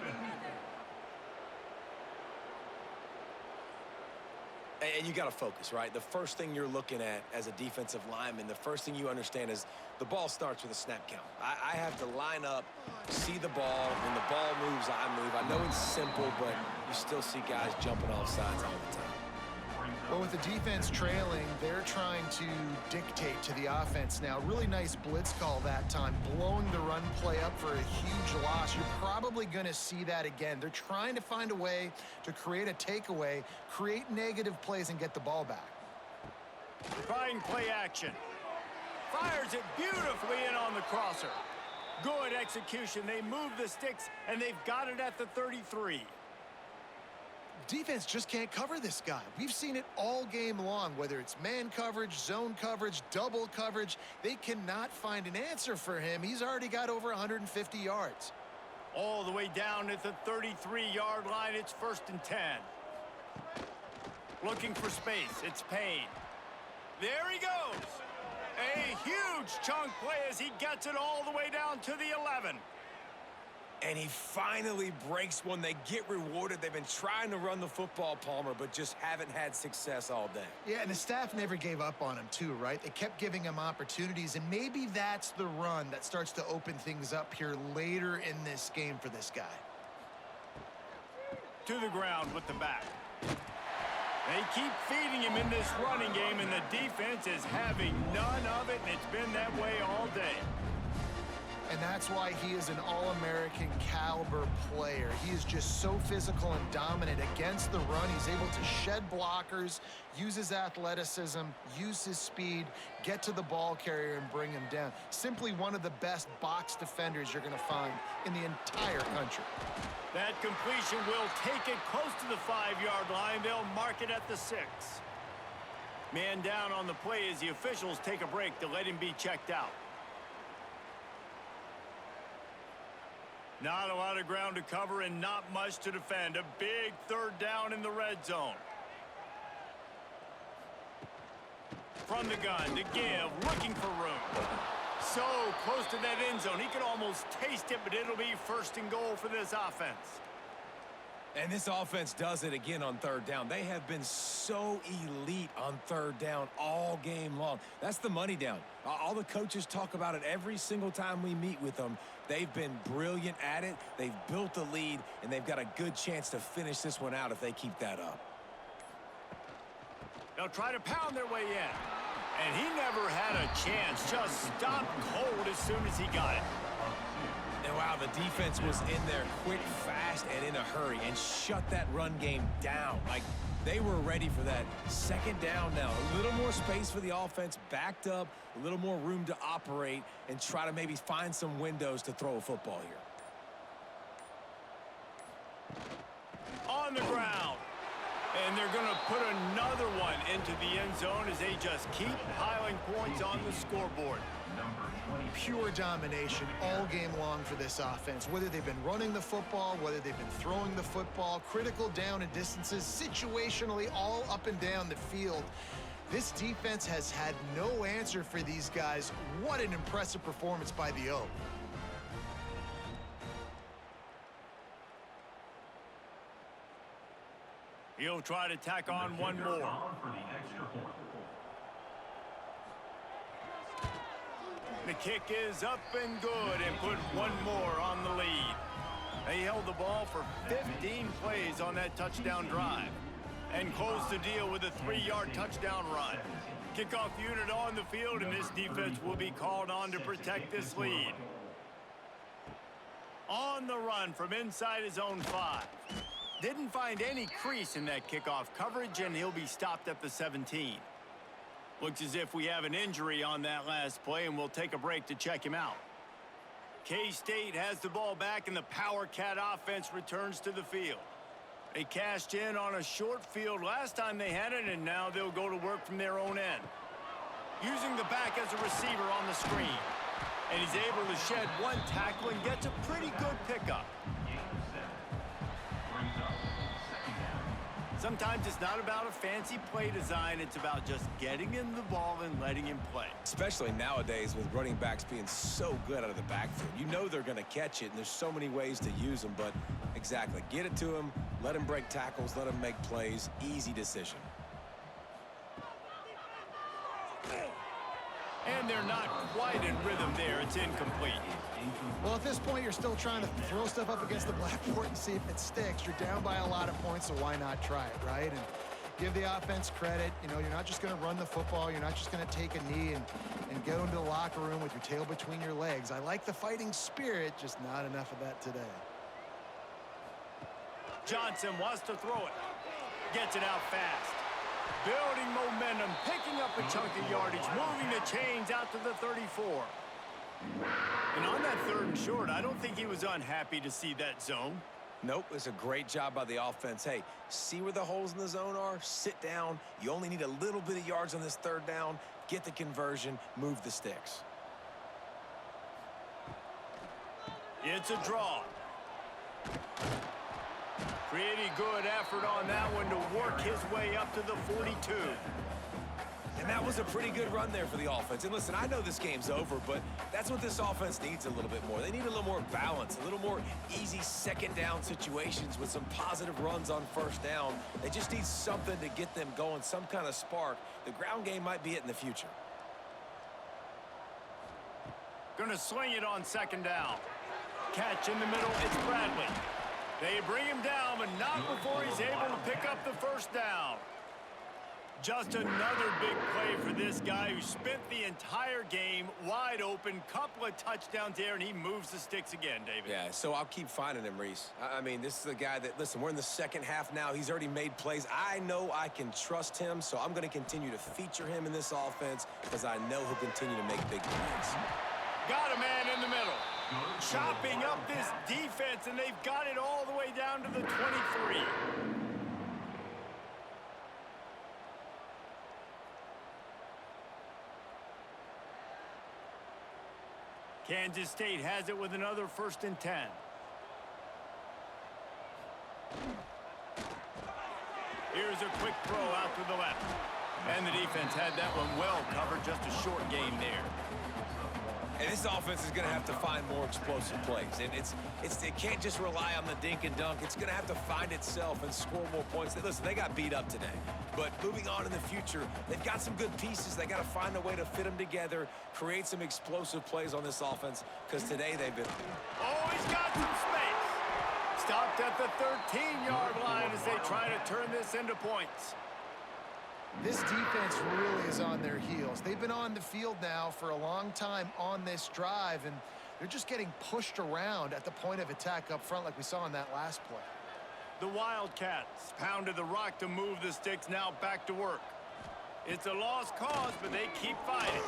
And you got to focus, right? The first thing you're looking at as a defensive lineman, the first thing you understand is the ball starts with a snap count. I have to line up, see the ball. When the ball moves, I move. I know it's simple, but you still see guys jumping off sides all the time. Well, with the defense trailing, they're trying to dictate to the offense now. Really nice blitz call that time, blowing the run play up for a huge loss. You're probably going to see that again. They're trying to find a way to create a takeaway, create negative plays, and get the ball back. Trying play action. Fires it beautifully in on the crosser. Good execution. They move the sticks, and they've got it at the 33. Defense just can't cover this guy. We've seen it all game long, whether it's man coverage, zone coverage, double coverage. They cannot find an answer for him. He's already got over 150 yards. All the way down at the 33-yard line. It's first and 10. Looking for space. It's Payne. There he goes. A huge chunk play as he gets it all the way down to the 11. And he finally breaks one. They get rewarded. They've been trying to run the football, Palmer, but just haven't had success all day. Yeah, and the staff never gave up on him too, right? They kept giving him opportunities, and maybe that's the run that starts to open things up here later in this game for this guy. to the ground with the back. They keep feeding him in this running game, and the defense is having none of it, and it's been that way all day. And that's why he is an All-American caliber player. He is just so physical and dominant against the run. He's able to shed blockers, use his athleticism, use his speed, get to the ball carrier and bring him down. Simply one of the best box defenders you're going to find in the entire country. That completion will take it close to the 5-yard line. They'll mark it at the 6. Man down on the play as the officials take a break to let him be checked out. Not a lot of ground to cover and not much to defend. A big 3rd down in the red zone. From the gun to give, looking for room. So close to that end zone. He could almost taste it, but it'll be 1st and goal for this offense. And this offense does it again on 3rd down. They have been so elite on 3rd down all game long. That's the money down. All the coaches talk about it every single time we meet with them. They've been brilliant at it. They've built the lead, and they've got a good chance to finish this one out if they keep that up. They'll try to pound their way in. And he never had a chance. Just stopped cold as soon as he got it. And wow, the defense was in there quick, fast, and in a hurry and shut that run game down. Like, they were ready for that. 2nd down now. A little more space for the offense, backed up, a little more room to operate and try to maybe find some windows to throw a football here. On the ground. And they're going to put another one into the end zone as they just keep piling points on the scoreboard. Pure domination all game long for this offense. Whether they've been running the football, whether they've been throwing the football, critical down and distances, situationally all up and down the field. This defense has had no answer for these guys. What an impressive performance by the O. He'll try to tack on one more. For the extra point. The kick is up and good and put one more on the lead. They held the ball for 15 plays on that touchdown drive and closed the deal with a 3-yard touchdown run. Kickoff unit on the field, and this defense will be called on to protect this lead. On the run from inside his own 5. Didn't find any crease in that kickoff coverage, and he'll be stopped at the 17. Looks as if we have an injury on that last play, and we'll take a break to check him out. K-State has the ball back, and the Power Cat offense returns to the field. They cashed in on a short field last time they had it, and now they'll go to work from their own end. Using the back as a receiver on the screen. And he's able to shed one tackle and gets a pretty good pickup. Sometimes it's not about a fancy play design. It's about just getting him the ball and letting him play. Especially nowadays with running backs being so good out of the backfield. You know they're going to catch it, and there's so many ways to use them. But exactly, get it to him, let him break tackles, let him make plays. Easy decision. And they're not quite in rhythm there. It's incomplete. Well, at this point, you're still trying to throw stuff up against the blackboard and see if it sticks. You're down by a lot of points, so why not try it, right? And give the offense credit. You know, you're not just going to run the football. You're not just going to take a knee and go into the locker room with your tail between your legs. I like the fighting spirit, just not enough of that today. Johnson wants to throw it. Gets it out fast. Building momentum, picking up a chunk of yardage, moving the chains out to the 34. And on that 3rd and short, I don't think he was unhappy to see that zone. Nope, it's a great job by the offense. Hey, see where the holes in the zone are? Sit down. You only need a little bit of yards on this 3rd down. Get the conversion, move the sticks. It's a draw. Pretty good effort on that one to work his way up to the 42. And that was a pretty good run there for the offense. And listen, I know this game's over, but that's what this offense needs a little bit more. They need a little more balance, a little more easy 2nd down situations with some positive runs on 1st down. They just need something to get them going, some kind of spark. The ground game might be it in the future. Gonna sling it on 2nd down. Catch in the middle, it's Bradley. They bring him down, but not before he's able to pick up the first down. Just another big play for this guy who spent the entire game wide open. Couple of touchdowns there, and he moves the sticks again, David. Yeah, so I'll keep finding him, Reese. I mean, this is a guy that, listen, we're in the second half now. He's already made plays. I know I can trust him, so I'm going to continue to feature him in this offense because I know he'll continue to make big plays. Got a man in the middle. Chopping up this defense, and they've got it all the way down to the 23. Kansas State has it with another 1st and 10. Here's a quick throw out to the left. And the defense had that one well covered. Just a short game there. And this offense is going to have to find more explosive plays. And it can't just rely on the dink and dunk. It's going to have to find itself and score more points. Listen, they got beat up today. But moving on in the future, they've got some good pieces. They got to find a way to fit them together, create some explosive plays on this offense, because today they've been... Oh, he's got some space. Stopped at the 13-yard line as they try to turn this into points. This defense really is on their heels. They've been on the field now for a long time on this drive, and they're just getting pushed around at the point of attack up front like we saw in that last play. The Wildcats pounded the rock to move the sticks, now back to work. It's a lost cause, but they keep fighting.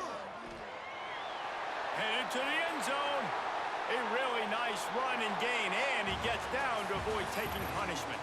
Headed to the end zone. A really nice run and gain, and he gets down to avoid taking punishment.